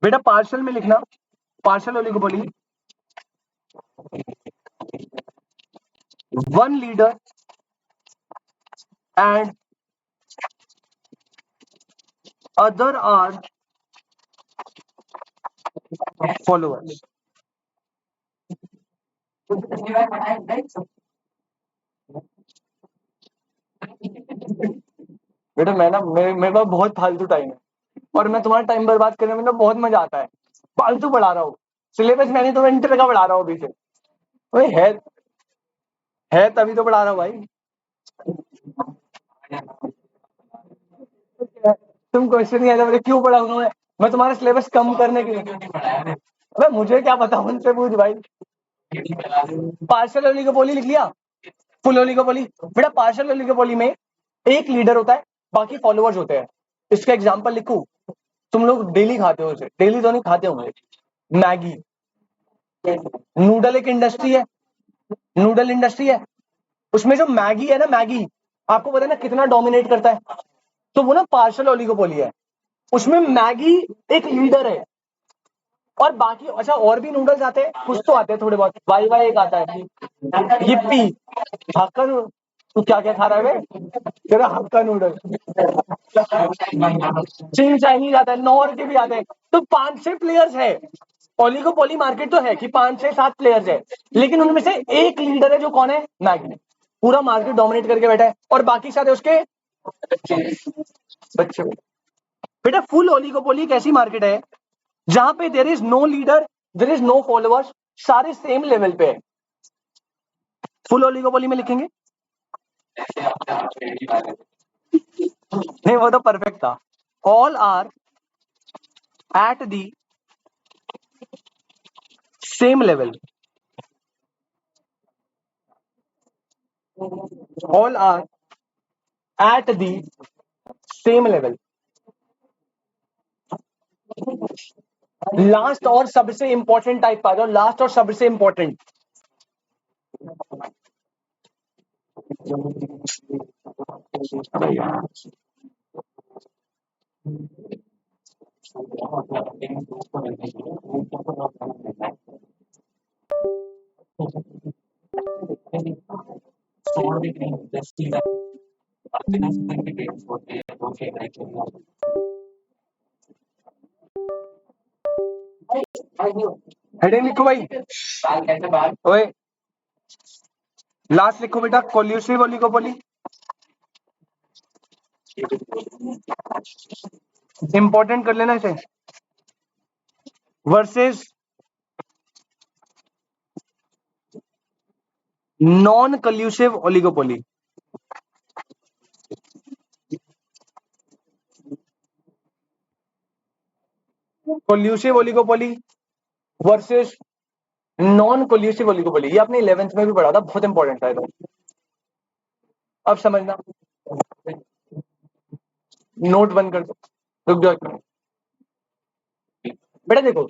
बेटा पार्शियल में लिखना, partial oligopoly, one leader and other are followers. बेटा मैं ना मेरे पास बहुत फालतू टाइम है और मैं तुम्हारा टाइम बर्बाद करने में ना बहुत मजा आता है। फालतू पढ़ा रहा हूँ, सिलेबस मैंने तो इंटर का पढ़ा रहा हूँ अभी से। ओए है तभी तो पढ़ा रहा हूँ भाई। तुम क्वेश्चन नहीं आया मुझे क्यों पढ़ाऊंगा मैं तुम्हारा सिलेबस कम करने के लिए। अबे मुझे क्या पता, उनसे पूछ भाई। पार्शियल ओलिगोपोली लिख लिया, फुल ओलिगोपोली। बेटा पार्शियल ओलिगोपोली में एक लीडर होता है, बाकी फॉलोअर्स होते हैं। इसका एग्जांपल लिखूं, तुम लोग डेली खाते हो, उसे डेली तो नहीं खाते होंगे, मैगी। नूडल एक इंडस्ट्री है, नूडल इंडस्ट्री है, उसमें जो मैगी है ना, मैगी आपको पता है ना कितना डोमिनेट करता है, तो वो ना पार्शियल ओलिगोपोली है। उसमें मैगी एक लीडर है, और बाकी अच्छा और भी नूडल्स आते हैं, कुछ तो आते हैं थोड़े बहुत, वाई वाई एक आता है, yippee, हक्का तू क्या क्या खा रहा है बे? तेरा हक्का नूडल, चिंग चाइनीज आता है, नॉर के भी आते हैं। तो 5-6 प्लेयर्स है, ओलिगोपोली मार्केट तो है कि 5-6-7 प्लेयर्स है, लेकिन उनमें से एक लीडर है, जो कौन है? मैगी। पूरा मार्केट डोमिनेट करके बैठा है, और बाकी सारे उसके बच्चे। बेटा फुल ओलिगोपोली एक ऐसी मार्केट है जहां पे there is no leader, there is no followers, सारे सेम लेवल पे है। फुल ओलिगोपोली में लिखेंगे नहीं, वो तो परफेक्ट था। All are at the same level, all are at the same level. Last और सबसे इंपॉर्टेंट टाइप आ जाओ, लास्ट और सबसे इंपॉर्टेंट। हेडिंग लिखो भाई, ओए लास्ट लिखो बेटा, कोल्यूसिव ओलिगोपोली। इंपॉर्टेंट कर लेना इसे, versus non collusive oligopoly. Collusive oligopoly versus non collusive oligopoly, ये आपने 11th में भी पढ़ा था, बहुत इंपॉर्टेंट था। अब समझना, नोट बंद कर दो, रुक जाओ। बेटा देखो,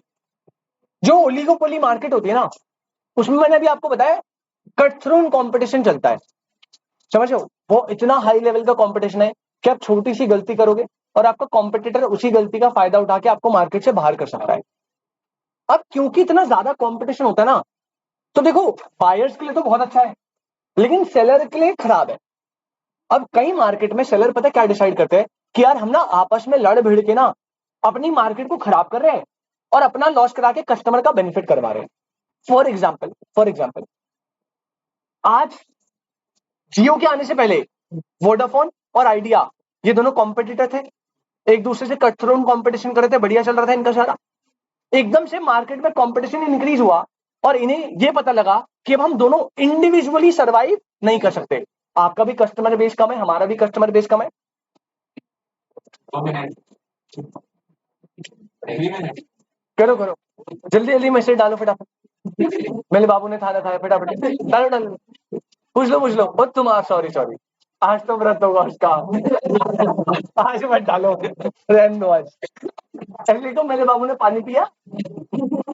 जो ओलिगोपोली मार्केट होती है ना, उसमें मैंने अभी आपको बताया कट थ्रू कंपटीशन चलता है, समझ रहे हो? वो इतना हाई लेवल का कंपटीशन है कि आप छोटी सी गलती करोगे और आपका कॉम्पिटिटर उसी गलती का फायदा उठा के आपको मार्केट से बाहर कर सकता है। अब क्योंकि इतना ज्यादा कंपटीशन होता है ना, तो देखो बायर्स के लिए तो बहुत अच्छा है, लेकिन सेलर के लिए खराब है। अब कई मार्केट में सेलर पता है क्या डिसाइड करते हैं कि यार हम ना आपस में लड़ भिड़ के ना अपनी मार्केट को खराब कर रहे हैं और अपना लॉस करा के कस्टमर का बेनिफिट करवा रहे हैं। फॉर एग्जाम्पल आज जियो के आने से पहले वोडाफोन और आइडिया, ये दोनों कॉम्पिटिटर थे, एक दूसरे से कट थ्रू कॉम्पिटिशन कर रहे थे, बढ़िया चल रहा था इनका सारा। एकदम से मार्केट में कंपटीशन इंक्रीज हुआ और इन्हें ये पता लगा कि अब हम दोनों इंडिविजुअली सरवाइव नहीं कर सकते, आपका भी कस्टमर बेस कम है, हमारा भी कस्टमर बेस कम है। करो करो, जल्दी जल्दी मैसेज डालो फटाफट, मेरे बाबू ने खाना खाया, फटाफट डालो डालो, पूछ लो ओ तुम, सॉरी सॉरी, आज तो व्रत होगा उसका, आज मत डालो, रहने दो आज। चलिए तो मेरे बाबू ने पानी पिया,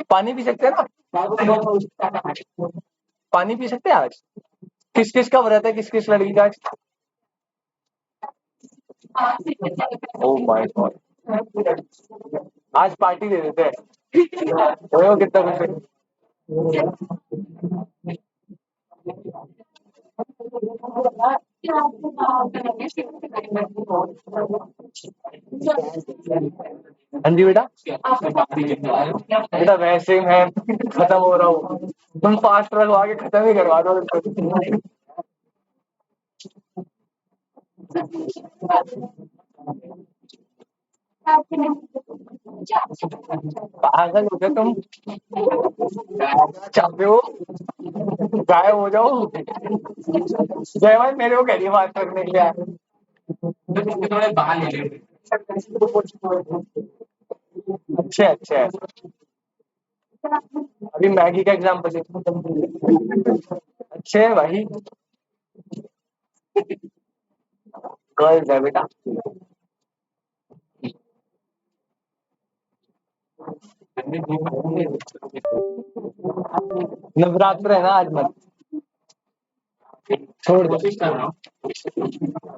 पानी पी सकते हैं ना, पानी पी सकते हैं आज? किस किस का व्रत है, किस किस लड़की का आज? ओ माय गॉड, आज पार्टी दे देते हैं, हो कितना कुछ। हाँ जी बेटा, बेटा वैसे मैं खत्म हो रहा हूँ, तुम फास्ट रखवा के खत्म ही करवा दो। पागल हो गए तुम, चाहते हो गायब हो जाओ? जय भाई मेरे को कह रही है बात करने के लिए, थोड़े बाहर ले, अच्छा अच्छा, अभी मैगी का एग्जाम्पल अच्छे है भाई। गर्ल्स है बेटा। नवरात्र है ना आज मत छोड़ दो। कोशिश कर रहा हूँ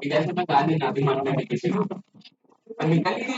जैसे मैं गाली ना भी मारने में किसी को निकल ही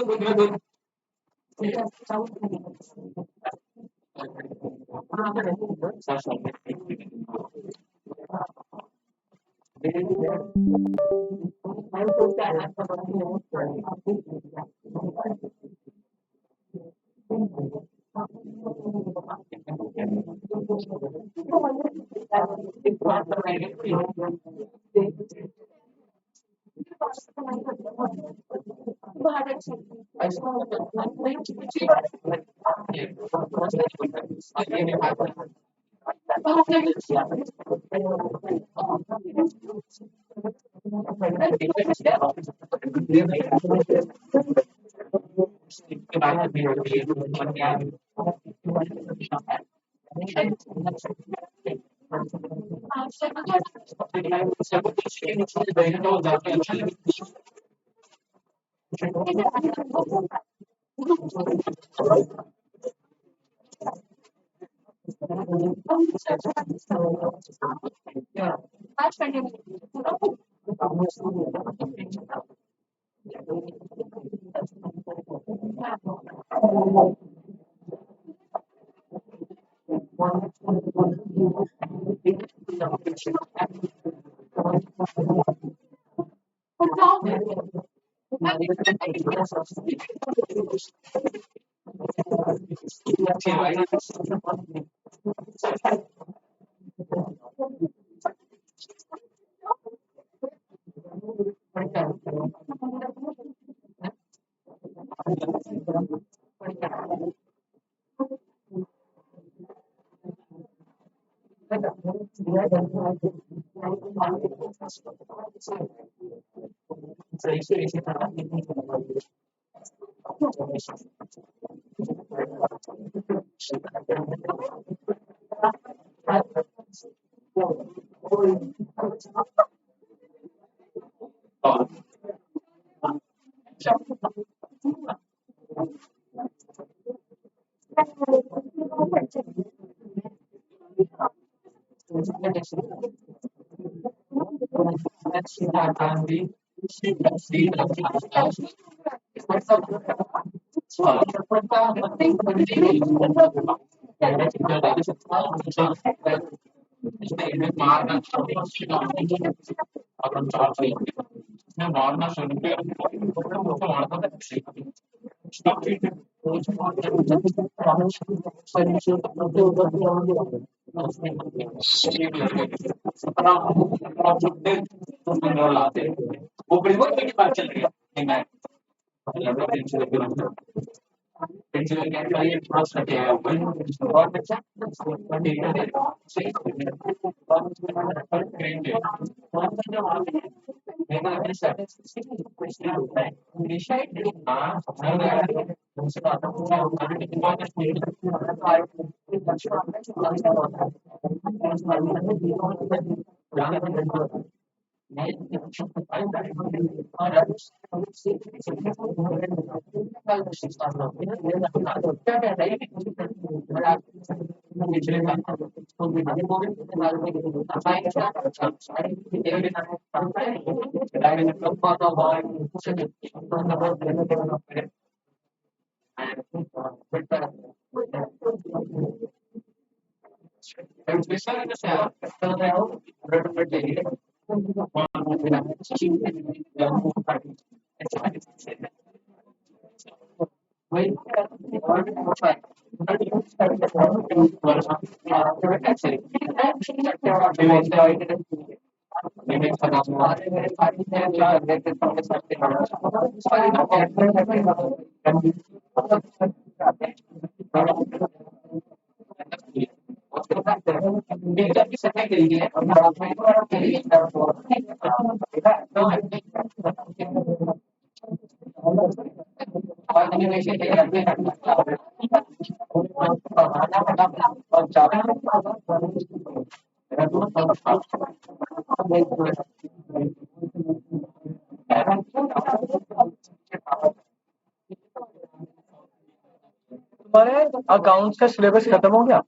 तुम्हारे अकाउंट्स का सिलेबस खत्म हो गया,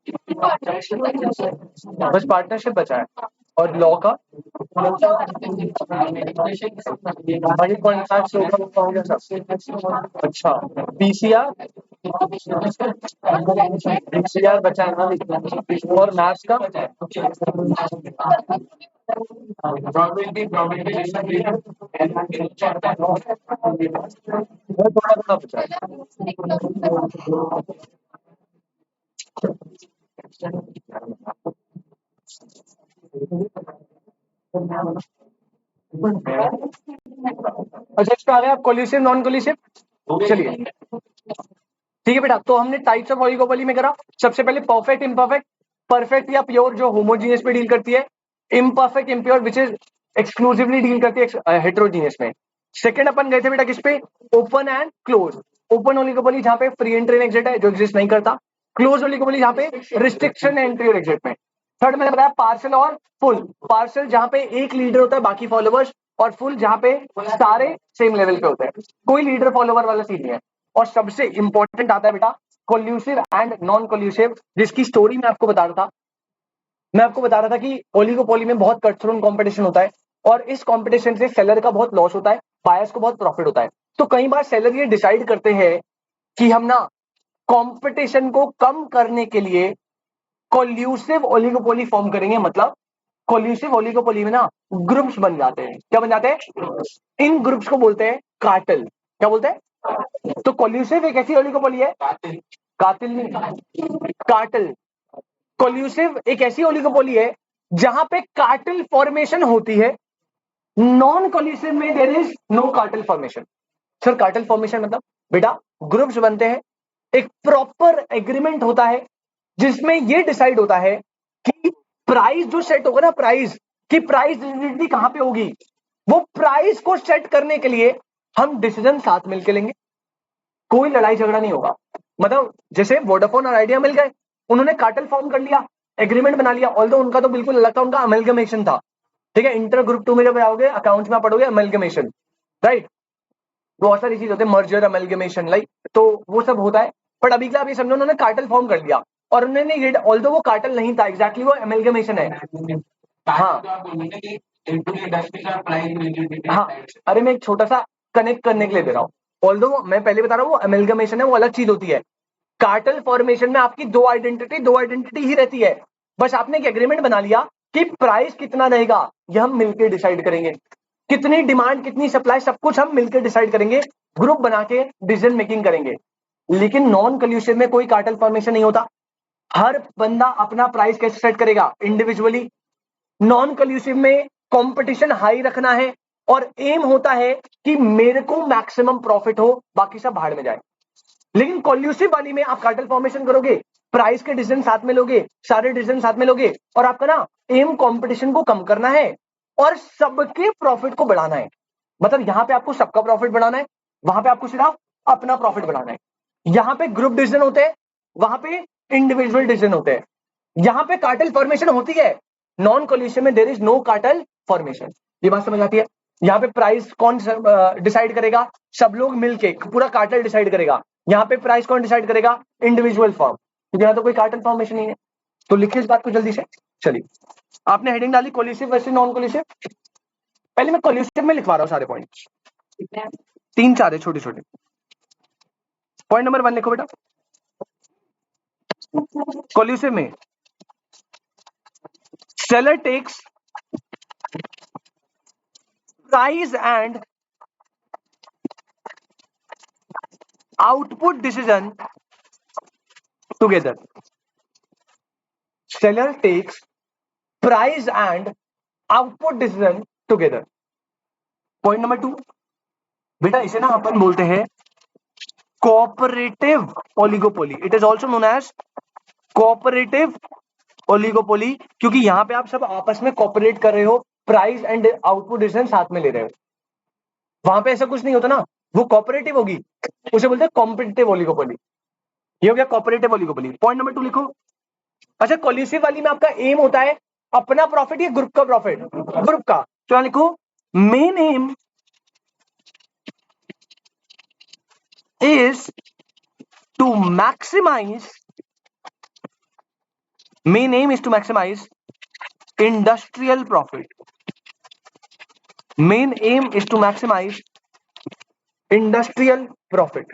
बस पार्टनरशिप बचा है और लॉ का आगे कॉन्ट्रैक्ट हो गया सब। अच्छा, पीसीआर पीसीआर बचा है ना, और मैथ्स का वो थोड़ा थोड़ा बचा है। अच्छा, इसका आ गया कोलिसिव नॉन कोलिसिव। चलिए ठीक है बेटा, तो हमने टाइप्स ऑफ ओलिगोपोली में करा। सबसे पहले परफेक्ट इम्परफेक्ट, परफेक्ट या प्योर जो होमोजीनियस पे डील करती है, imperfect impure which is exclusively deal करती है हेट्रोजीनियस में। सेकंड अपन गए थे बेटा किस पे, open and close. Open oligopoly जहां पे फ्री एंट्री एंड एग्जिट है, जो एग्जिस्ट नहीं करता। क्लोज ओलिगोपोली जहां पे रिस्ट्रिक्शन है एंट्री और एग्जिट में। थर्ड मैंने बताया पार्सल और फुल। पार्सल जहां पे एक लीडर होता है बाकी फॉलोवर्स, और फुल जहां पे सारे सेम लेवल पे होते हैं, कोई लीडर फॉलोवर वाला सीन नहीं है। और सबसे इंपॉर्टेंट आता है बेटा कोल्यूसिव एंड नॉन कोल्यूसिव, जिसकी स्टोरी मैं आपको बता रहा था। मैं आपको बता रहा था कि ओलिगोपोली में बहुत कटथ्रोट कंपटीशन होता है, और इस कंपटीशन से सेलर का बहुत लॉस होता है, बायर्स को बहुत प्रॉफिट होता है। तो कई बार सेलर ये डिसाइड करते हैं कि हम ना कंपटीशन को कम करने के लिए कोल्यूसिव ओलिगोपोली फॉर्म करेंगे। मतलब कोल्यूसिव ओलिगोपोली में ना ग्रुप्स बन जाते हैं। क्या बन जाते हैं? इन ग्रुप्स को बोलते हैं कार्टेल। क्या बोलते हैं? तो कोल्यूसिव एक ऐसी ओलिगोपोली है, कातिल नहीं, कार्टेल। कोल्यूसिव एक ऐसी ओलिगोपोली है जहां पे कार्टेल फॉर्मेशन होती है। नॉन कोल्यूसिव में there is no cartel formation. Sir cartel formation मतलब बेटा ग्रुप्स बनते हैं, एक प्रॉपर एग्रीमेंट होता है जिसमें यह डिसाइड होता है कि प्राइस जो सेट होगा ना, प्राइस की प्राइस डिसीजन कहां पे होगी, वो प्राइस को सेट करने के लिए हम डिसीजन साथ मिलकर लेंगे। कोई लड़ाई झगड़ा नहीं होगा। मतलब जैसे वोडाफोन और आइडिया मिल गए, उन्होंने कार्टेल फॉर्म कर लिया, एग्रीमेंट बना लिया। ऑल्दो उनका तो बिल्कुल अलग था, उनका अमेलगमेशन था। ठीक है, इंटर ग्रुप 2 में जब आओगे अकाउंट्स में पढ़ोगे अमेलगमेशन, राइट। बहुत सारी चीज होते हैं, मर्जर अमेलगमेशन लाइक, तो वो सब होता है। बट अभी क्या आप ये समझो, उन्होंने कार्टेल फॉर्म कर लिया, और उन्होंने ये ऑल्दो वो कार्टेल नहीं था, एग्जैक्टली वो अमेलगमेशन है। हाँ हाँ, अरे मैं एक छोटा सा कनेक्ट करने के लिए दे रहा हूँ। ऑल्दो मैं पहले बता रहा हूँ वो अमेलगमेशन है, वो अलग चीज होती है। कार्टेल फॉर्मेशन में आपकी दो आइडेंटिटी ही रहती है। बस आपने एक एग्रीमेंट बना लिया कि प्राइस कितना रहेगा ये हम मिलकर डिसाइड करेंगे, कितनी डिमांड कितनी सप्लाई सब कुछ हम मिलकर डिसाइड करेंगे, ग्रुप बना के डिसीजन मेकिंग करेंगे। लेकिन नॉन कल्यूसिव में कोई कार्टेल फॉर्मेशन नहीं होता। हर बंदा अपना प्राइस कैसे सेट करेगा, इंडिविजुअली। नॉन कल्यूसिव में कंपटीशन हाई रखना है, और एम होता है कि मेरे को मैक्सिमम प्रॉफिट हो, बाकी सब भाड़ में जाए। लेकिन कॉल्यूसिव वाली में आप कार्टेल फॉर्मेशन करोगे, प्राइस के डिसीजन साथ में लोगे, सारे डिसीजन साथ में लोगे, और आपका ना एम कंपटीशन को कम करना है और सबके प्रॉफिट को बढ़ाना है। मतलब यहां पे आपको सबका प्रॉफिट बढ़ाना है, वहां पे आपको सिर्फ अपना प्रॉफिट बढ़ाना है। यहां पे ग्रुप डिसीजन होते हैं, वहां पे इंडिविजुअल डिसीजन होते हैं। यहां पे कार्टेल फॉर्मेशन होती है, नॉन कॉल्यूसिव में there is no cartel formation. ये बात समझ आती है? यहाँ पे प्राइस कौन डिसाइड करेगा, सब लोग मिलके पूरा कार्टेल डिसाइड करेगा। यहाँ पे प्राइस कौन डिसाइड करेगा, इंडिविजुअल फॉर्म, क्योंकि यहाँ तो कोई कार्टेल फॉर्मेशन नहीं है। तो लिखिए इस बात को जल्दी से। चलिए, आपने हेडिंग डाली कोल्यूसिव वर्सेस नॉन कोल्यूसिव। पहले मैं कोल्यूसिव में लिखवा रहा हूँ सारे पॉइंट, 3-4 है छोटे छोटे। पॉइंट नंबर 1 लिखो बेटा। कोल्यूसिव में seller takes price and output decision together. Seller takes price and output decision together. Point number 2 बेटा, इसे ना अपन बोलते हैं cooperative oligopoly. It is also known as cooperative oligopoly, क्योंकि यहां पे आप सब आपस में कोऑपरेट कर रहे हो, प्राइस एंड आउटपुट डिसीजन साथ में ले रहे हो। वहां पे ऐसा कुछ नहीं होता ना, वो कोऑपरेटिव होगी, उसे बोलते हैं कॉम्पिटिटिव ओलिगोपोली। ये हो गया कोऑपरेटिव ओलिगोपोली। पॉइंट नंबर 2 लिखो, अच्छा, कोल्यूसिव वाली में आपका एम होता है अपना प्रॉफिट या ग्रुप का प्रॉफिट? ग्रुप का। तो यहां लिखो main aim is to maximise, main aim is to maximise industrial profit. Main aim is to maximise industrial profit.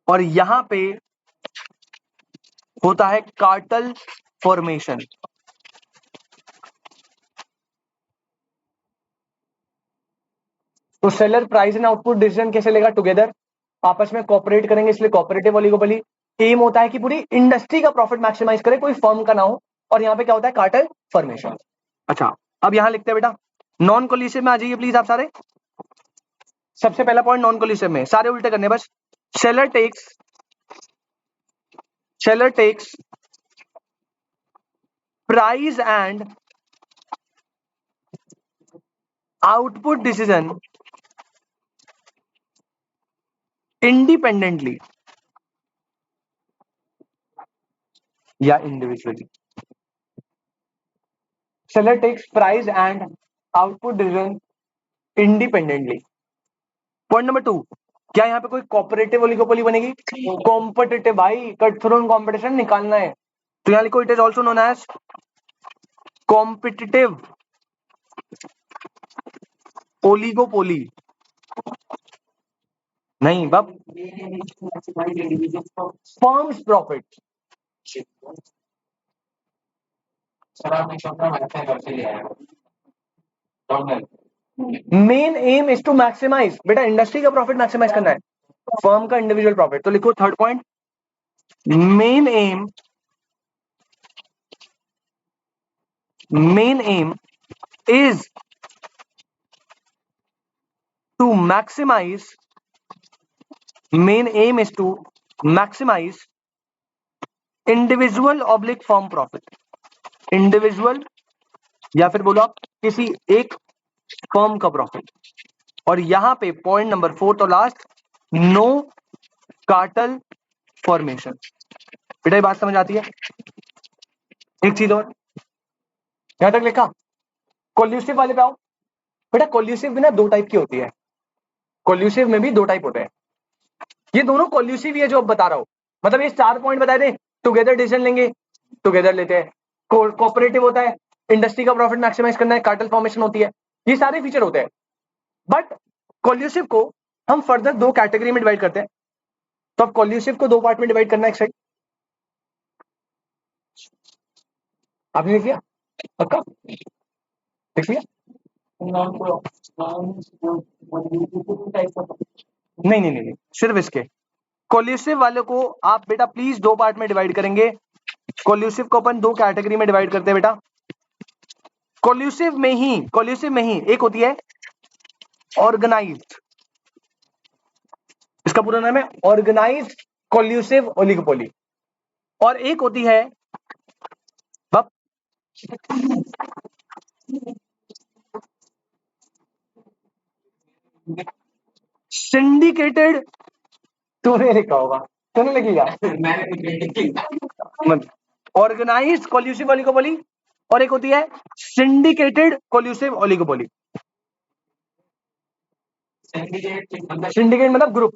और यहां पे होता है कार्टेल फॉर्मेशन। तो seller price and output decision कैसे लेगा? टुगेदर, आपस में कोऑपरेट करेंगे, इसलिए कोऑपरेटिव ओलिगोपोली। एम होता है कि पूरी इंडस्ट्री का प्रॉफिट मैक्सिमाइज करे, कोई फर्म का ना हो। और यहाँ पे क्या होता है? Cartel formation. अच्छा, अब यहां लिखते हैं बेटा, नॉन कोलिसिव में आ जाइए प्लीज आप सारे। सबसे पहला पॉइंट नॉन कोलिसिव में, सारे उल्टे करने बस। Seller takes price and output decision independently या individually. Seller takes price and output decision independently. Point number 2, क्या यहाँ पे कोई कोऑपरेटिव ओलिगोपोली बनेगी? कॉम्पिटिटिव भाई, कट थ्रू कॉम्पिटिशन निकालना है। तो यहाँ लिखो it is also known as competitive oligopoly. नहीं बाप, firms profit. Main aim is to maximise, बेटा इंडस्ट्री का प्रॉफिट मैक्सिमाइज करना है, फर्म का इंडिविजुअल प्रॉफिट। तो लिखो third point, main aim is to maximise, main aim is to maximise individual oblique firm profit. Individual या फिर बोलो आप किसी एक फर्म का प्रॉफिट। और यहां पे पॉइंट नंबर 4 और लास्ट, नो कार्टेल फॉर्मेशन। बेटा ये बात समझ आती है? एक चीज और, यहां तक लिखा। कोल्यूसिव वाले पे आओ बेटा। कोल्यूसिव भी ना दो टाइप की होती है, कोल्यूसिव में भी दो टाइप होते हैं। ये दोनों कोल्यूसिव ही है जो अब बता रहा हूं। मतलब ये 4 पॉइंट बताए थे, टुगेदर डिसीजन लेंगे, टुगेदर लेते हैं। कोऑपरेटिव होता है, इंडस्ट्री का प्रॉफिट मैक्सिमाइज करना है, कार्टेल फॉर्मेशन होती है। ये सारे फीचर होते हैं। बट कोल्यूसिव को हम फर्दर दो कैटेगरी में डिवाइड करते हैं। तो अब कोल्यूसिव को दो पार्ट में डिवाइड करना है। एक साइड आपने लिख लिया? पक्का लिख लिया? नहीं नहीं नहीं, सिर्फ इसके कोल्यूसिव वाले को आप बेटा प्लीज दो पार्ट में डिवाइड करेंगे। कोल्यूसिव को अपन दो कैटेगरी में डिवाइड करते हैं बेटा। कोल्यूसिव में ही एक होती है ऑर्गेनाइज्ड, इसका पूरा नाम है ऑर्गेनाइज्ड कोल्यूसिव ओलिगोपोली। और एक होती है सिंडिकेटेड। तूने लिखा होगा, तूने लिखिएगा। ऑर्गेनाइज्ड कोल्यूसिव ओलिगोपोली और एक होती है सिंडिकेटेड कोल्यूसिव ओलिगोपोली। सिंडिकेट मतलब ग्रुप।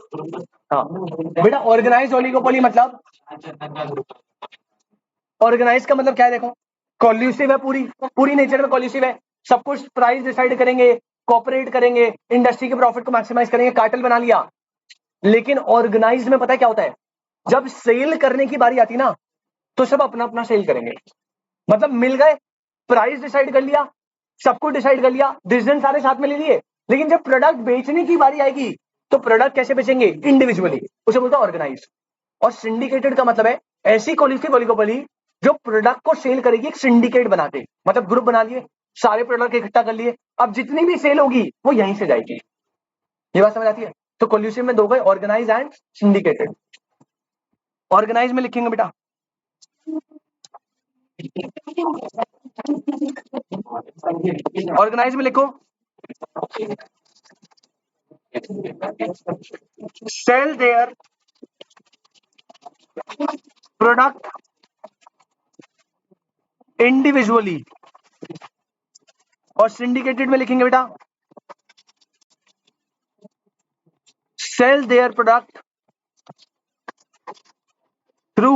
हाँ बेटा, ऑर्गेनाइज्ड ओलिगोपोली मतलब, ऑर्गेनाइज का मतलब क्या है? देखो, कोल्यूसिव है, पूरी पूरी नेचर में कोल्यूसिव है। सब कुछ प्राइस डिसाइड करेंगे, कोऑपरेट करेंगे, इंडस्ट्री के प्रॉफिट को मैक्सिमाइज करेंगे, कार्टेल बना लिया। लेकिन ऑर्गेनाइज में पता है क्या होता है? जब सेल करने की बारी आती ना, तो सब अपना अपना सेल करेंगे। मतलब मिल गए, प्राइस डिसाइड कर लिया, सब कुछ डिसाइड कर लिया, डिसीजन सारे साथ में ले लिए। लेकिन जब प्रोडक्ट बेचने की बारी आएगी, तो प्रोडक्ट कैसे बेचेंगे? इंडिविजुअली। उसे बोलता है ऑर्गेनाइज। और सिंडिकेटेड का मतलब है ऐसी कोलिसिव ओलिगोपोली जो प्रोडक्ट को सेल करेगी एक सिंडिकेट बना के। मतलब ग्रुप बना लिए, सारे प्रोडक्ट इकट्ठा कर लिए, अब जितनी भी सेल होगी वो यहीं से जाएगी। ये बात समझ आती है? तो कोल्यूसिव में दो गए, ऑर्गेनाइज एंड सिंडिकेटेड। ऑर्गेनाइज में लिखेंगे बेटा, ऑर्गेनाइज में लिखो sell their प्रोडक्ट इंडिविजुअली, और सिंडिकेटेड में लिखेंगे बेटा sell their product through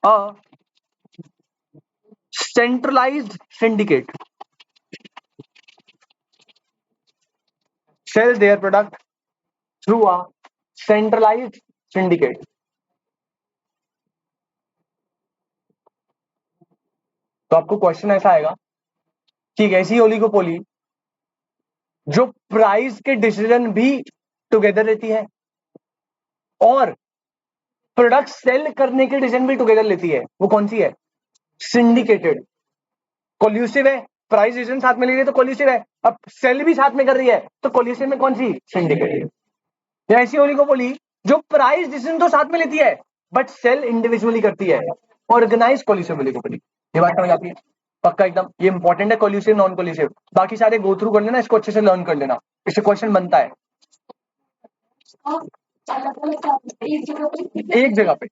a centralised syndicate, sell their product through a centralised syndicate. तो आपको क्वेश्चन ऐसा आएगा कि एक ऐसी ओलिगोपोली जो प्राइस के डिसीजन भी टुगेदर लेती है और प्रोडक्ट सेल करने के डिसीजन भी टुगेदर लेती है, वो कौन सी है? सिंडिकेटेड। कोल्यूसिव है, प्राइस डिसीजन साथ में ले रही है तो कोल्यूसिव है, अब सेल भी साथ में कर रही है तो कोल्यूसिव में कौन सी? सिंडिकेटेड। ऐसी ओलिगोपोली जो प्राइस डिसीजन तो साथ में लेती है बट सेल इंडिविजुअली करती है, ऑर्गेनाइज कोल्यूसिव ओलिगोपोली। ये बात समझ आती है? पक्का एकदम। ये इंपॉर्टेंट है, कोल्यूसिव नॉन कोल्यूसिव। बाकी सारे गो थ्रू कर लेना, इसको अच्छे से लर्न कर लेना, इससे क्वेश्चन बनता है एक जगह पे।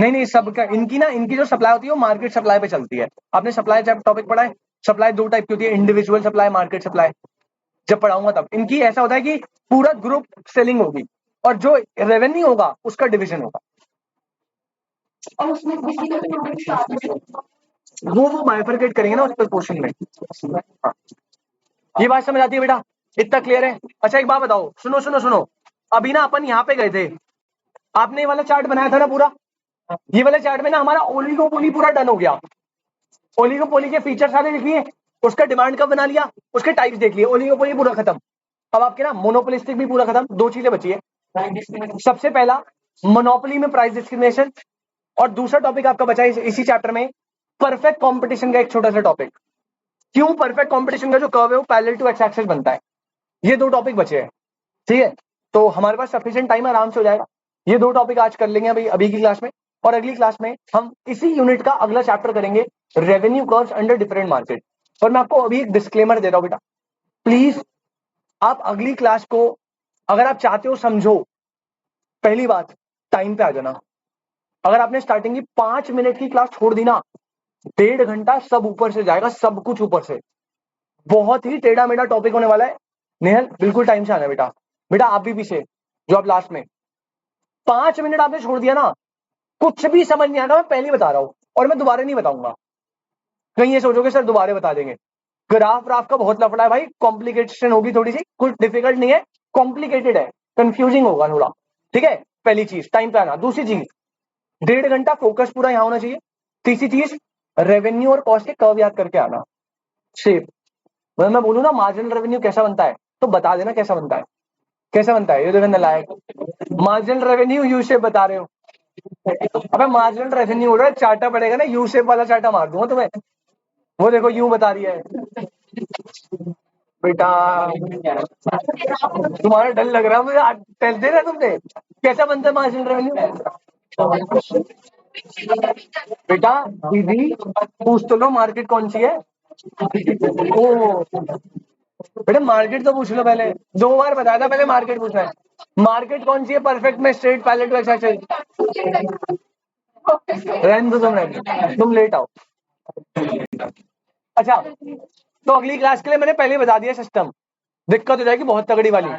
नहीं सबका, इनकी जो सप्लाई होती है वो मार्केट सप्लाई पे चलती है। आपने सप्लाई जब टॉपिक पढ़ा है, सप्लाई दो टाइप की होती है, इंडिविजुअल सप्लाई, मार्केट सप्लाई। जब पढ़ाऊंगा तब। इनकी ऐसा होता है कि पूरा ग्रुप सेलिंग होगी और जो रेवेन्यू होगा उसका डिवीजन होगा। और उसमें वो बाइफरकेट करेंगे ना उस पर पोर्शन में। हाँ। ये बात समझ आती है बेटा? इतना क्लियर है? अच्छा एक बात बताओ, सुनो सुनो सुनो, अभी ना अपन यहाँ पे गए थे, आपने ये वाला चार्ट बनाया था ना पूरा, ये वाले चार्ट में ना हमारा ओलिगोपोली पूरा डन हो गया। ओलिगोपोली के फीचर सारे लिख लिए, उसका डिमांड कब बना लिया, उसके टाइप्स देख लिए, ओलिगोपोली पूरा खत्म। अब आपके ना मोनोपोलिस्टिक भी पूरा खत्म। दो चीजें बची है, सबसे पहला मोनोपोली में प्राइस डिस्क्रिमिनेशन, और दूसरा टॉपिक आपका बचा है इसी चैप्टर में, परफेक्ट कंपटीशन का एक छोटा सा टॉपिक। क्यों परफेक्ट कंपटीशन का जो कर्व है वो पैरेलल टू एक्स एक्सिस बनता है। ये दो टॉपिक बचे हैं, ठीक है? तो हमारे पास सफिशिएंट टाइम आराम से हो जाएगा। ये दो टॉपिक आज कर लेंगे अभी की क्लास में, और अगली क्लास में हम इसी यूनिट का अगला चैप्टर करेंगे, revenue curves under different market. और मैं आपको अभी एक डिस्क्लेमर दे रहा हूं बेटा, प्लीज आप अगली क्लास को अगर आप चाहते हो समझो, पहली बात टाइम पे आ जाना। अगर आपने स्टार्टिंग की 5 मिनट की क्लास छोड़ दी ना, 1.5 घंटा सब ऊपर से जाएगा, सब कुछ ऊपर से। बहुत ही टेढ़ा मेढ़ा टॉपिक होने वाला है। नेहल बिल्कुल टाइम से आना बेटा। बेटा आप भी पीछे जो आप लास्ट में 5 मिनट आपने छोड़ दिया ना, कुछ भी समझ नहीं आएगा, मैं पहले ही बता रहा हूं, और मैं दोबारा नहीं बताऊंगा। कहीं ये सोचोगे सर दोबारा बता देंगे, ग्राफ राफ का बहुत लफड़ा है भाई, कॉम्प्लिकेशन होगी थोड़ी सी, कुछ डिफिकल्ट नहीं है, कॉम्प्लिकेटेड है, कंफ्यूजिंग होगा थोड़ा, ठीक है? पहली चीज टाइम पे आना। दूसरी चीज 1.5 घंटा फोकस पूरा यहां होना चाहिए। तीसरी चीज रेवेन्यू और कॉस्ट के कर्व याद करके आना। शेप, मतलब मैं बोलूँ ना मार्जिनल रेवेन्यू कैसा बनता है तो बता देना कैसा बनता है। कैसा बनता है ये देखो नालायक, मार्जिनल रेवेन्यू यू शेप बता रहे हो। अबे मार्जिनल रेवेन्यू हो रहा है, चार्टा पड़ेगा ना, यू शेप वाला चार्टा मार दूंगा तुम्हें। वो देखो यू बता रही है बेटा, तुम्हारा डर लग रहा है मुझे, टेस्ट दे रहा तुमने। कैसा बनता है मार्जिनल रेवेन्यू बेटा? दीदी पूछ तो लो मार्केट कौन सी है। ओ बेटा मार्केट तो पूछ लो पहले, 2 बार बताया था, पहले मार्केट पूछना है। मार्केट कौन सी है? परफेक्ट में straight parallel to X axis. रहने दो, तुम लेट आओ। अच्छा तो अगली क्लास के लिए मैंने पहले ही बता दिया सिस्टम, दिक्कत हो जाएगी बहुत तगड़ी वाली।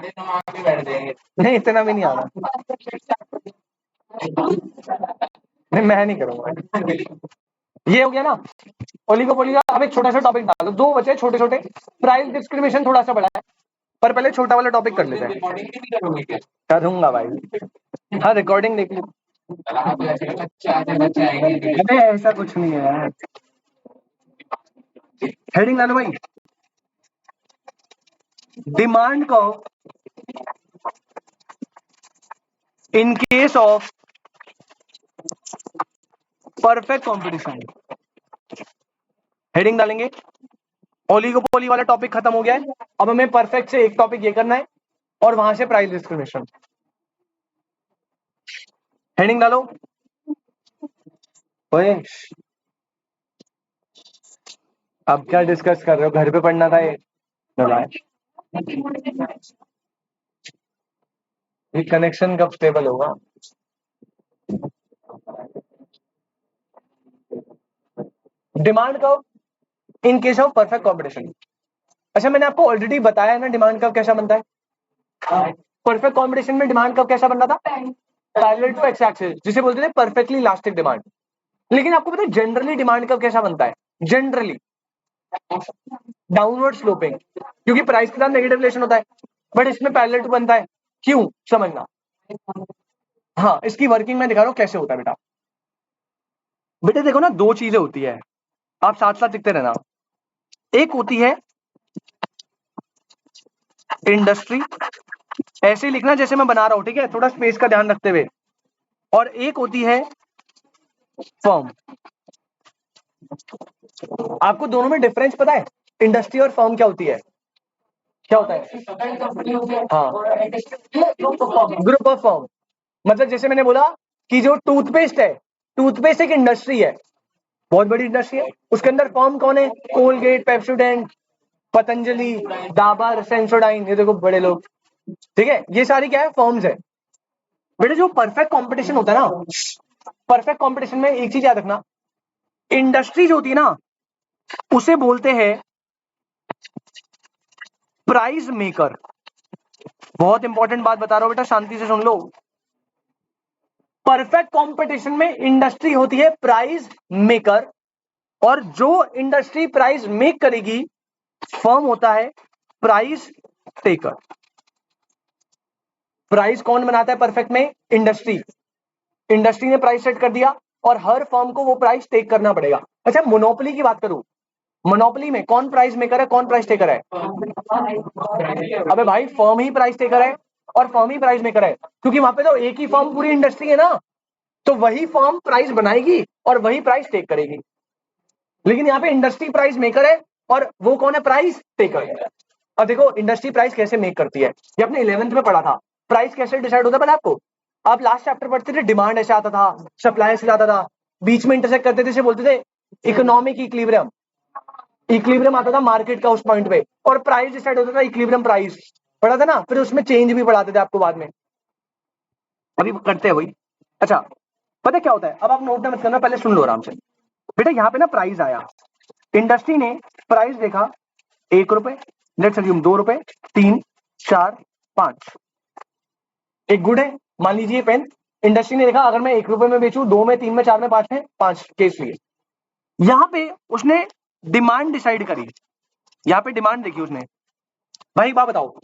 नहीं इतना भी नहीं आ रहा, नहीं मैं नहीं करूंगा। ये हो गया ना ओलिगोपोली का। अब एक छोटा सा टॉपिक डालो, दो बचे छोटे छोटे। प्राइस डिस्क्रिमिनेशन थोड़ा सा बड़ा है, पर पहले छोटा वाला टॉपिक कर लेते हैं। करूंगा भाई, हाँ रिकॉर्डिंग देख ली। अरे ऐसा कुछ नहीं है यार, हेडिंग डालो भाई, डिमांड को in case of perfect competition. Heading डालेंगे, ओलिगोपोली वाला टॉपिक खत्म हो गया है, अब हमें परफेक्ट से एक टॉपिक ये करना है और वहां से प्राइस डिस्क्रिमिनेशन। हेडिंग डालो। ओए अब क्या डिस्कस कर रहे हो, घर पे पढ़ना था ये कनेक्शन कब स्टेबल होगा? Demand curve in case of perfect competition. अच्छा, मैंने आपको ऑलरेडी बताया है ना डिमांड कर्व कैसा बनता है। परफेक्ट कॉम्पिटिशन में डिमांड कर्व कैसा बनता था, पैरेलल टू एक्स एक्सिस, जिसे बोलते थे परफेक्टली इलास्टिक डिमांड। लेकिन आपको पता है जनरली डिमांड कर्व कैसा बनता है, जनरली डाउनवर्ड स्लोपिंग, क्योंकि प्राइस के साथ नेगेटिव रिलेशन होता है। बट इसमें पैरेलल टू बनता है, क्यों समझना। हाँ, इसकी वर्किंग मैं दिखा रहा हूं कैसे होता है बेटा। बेटे देखो ना, दो चीजें होती है, आप साथ साथ लिखते रहना। एक होती है इंडस्ट्री, ऐसे ही लिखना जैसे मैं बना रहा हूं, ठीक है, थोड़ा स्पेस का ध्यान रखते हुए। और एक होती है फर्म। आपको दोनों में डिफरेंस पता है, इंडस्ट्री और फर्म क्या होती है, क्या होता है। हाँ, ग्रुप ऑफ फर्म। मतलब जैसे मैंने बोला कि जो टूथपेस्ट है, टूथपेस्ट एक इंडस्ट्री है, बहुत बड़ी इंडस्ट्री है। उसके अंदर फर्म कौन है, Colgate, Pepsodent, Patanjali, Dabur, Sensodyne, ये देखो बड़े लोग, ठीक है, ये सारी क्या है, फर्म्स है। बेटे जो परफेक्ट कंपटीशन होता है ना, परफेक्ट कंपटीशन में एक चीज याद रखना, इंडस्ट्री जो होती है ना उसे बोलते हैं प्राइस मेकर। बहुत इंपॉर्टेंट बात बता रहा हूं बेटा, शांति से सुन लो। परफेक्ट कंपटीशन में इंडस्ट्री होती है प्राइस मेकर, और जो इंडस्ट्री प्राइस मेक करेगी फर्म होता है प्राइस टेकर। प्राइस कौन बनाता है परफेक्ट में, इंडस्ट्री। इंडस्ट्री ने प्राइस सेट कर दिया और हर फर्म को वो प्राइस टेक करना पड़ेगा। अच्छा, मोनोपोली की बात करूं, मोनोपोली में कौन प्राइस मेकर है, कौन प्राइस टेकर है। अबे भाई, फर्म ही प्राइस टेकर है और फर्म ही प्राइस मेकर है, क्योंकि वहां पे तो एक ही फर्म पूरी इंडस्ट्री है ना, तो वही फर्म प्राइस बनाएगी और वही प्राइस टेक करेगी। लेकिन यहाँ पे इंडस्ट्री प्राइस मेकर है और वो कौन है, प्राइस टेकर। अब देखो इंडस्ट्री प्राइस कैसे मेक करती है, ये अपने 11th में पढ़ा था। प्राइस कैसे डिसाइड होता है पता आपको, आप लास्ट चैप्टर पढ़ते थे, डिमांड ऐसे आता था, सप्लाई से आता था, बीच में इंटरसेक्ट करते थे, इसे बोलते थे इकोनॉमिक इक्विलिब्रियम। इक्विलिब्रियम आता था मार्केट का उस पॉइंट पे, और प्राइस डिसाइड होता था इक्विलिब्रियम प्राइस, पढ़ा था ना। फिर उसमें चेंज भी पढ़ाते थे आपको बाद में, अभी करते हैं वही। अच्छा, पता क्या होता है, अब आप नोट मत करना, पहले सुन लो आराम से। बेटा यहाँ पे ना प्राइस आया, इंडस्ट्री ने प्राइस देखा 1 रुपए, लेट्स अज्यूम 2 रुपए, 3, 4, 5। एक गुड है, मान लीजिए पेन, इंडस्ट्री ने देखा अगर मैं 1 रुपए में बेचूं, 2 में, 3 में, 4 में, 5 में, 5 केस लिए। यहां पे उसने डिमांड डिसाइड करी, यहां पे डिमांड देखी उसने। भाई बात बताओ,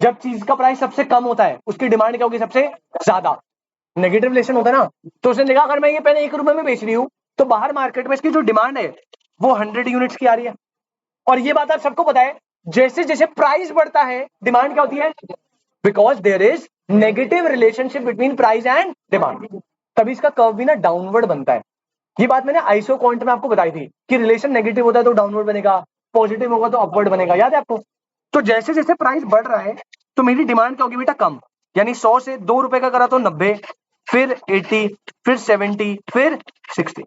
जब चीज का प्राइस सबसे कम होता है उसकी डिमांड क्या होगी, सबसे ज्यादा। नेगेटिव रिलेशन होता है ना, तो उसने देखा अगर मैं ये पेन 1 रुपए में बेच रही हूं तो बाहर मार्केट में इसकी जो डिमांड है वो 100 यूनिट्स की आ रही है। और ये बात आप सबको पता है, जैसे जैसे प्राइस बढ़ता है डिमांड क्या होती है, because there is negative relationship between price and demand, तभी इसका कर्व भी ना डाउनवर्ड बनता है। ये बात मैंने आइसो क्वांट में आपको बताई थी कि रिलेशन नेगेटिव होता है तो डाउनवर्ड बनेगा, पॉजिटिव होगा तो अपवर्ड बनेगा, याद है आपको। तो जैसे जैसे प्राइस बढ़ रहा है तो मेरी डिमांड क्या होगी बेटा, कम। यानी 100 से 2 रुपए का करा तो 90, फिर 80, फिर 70, फिर 60।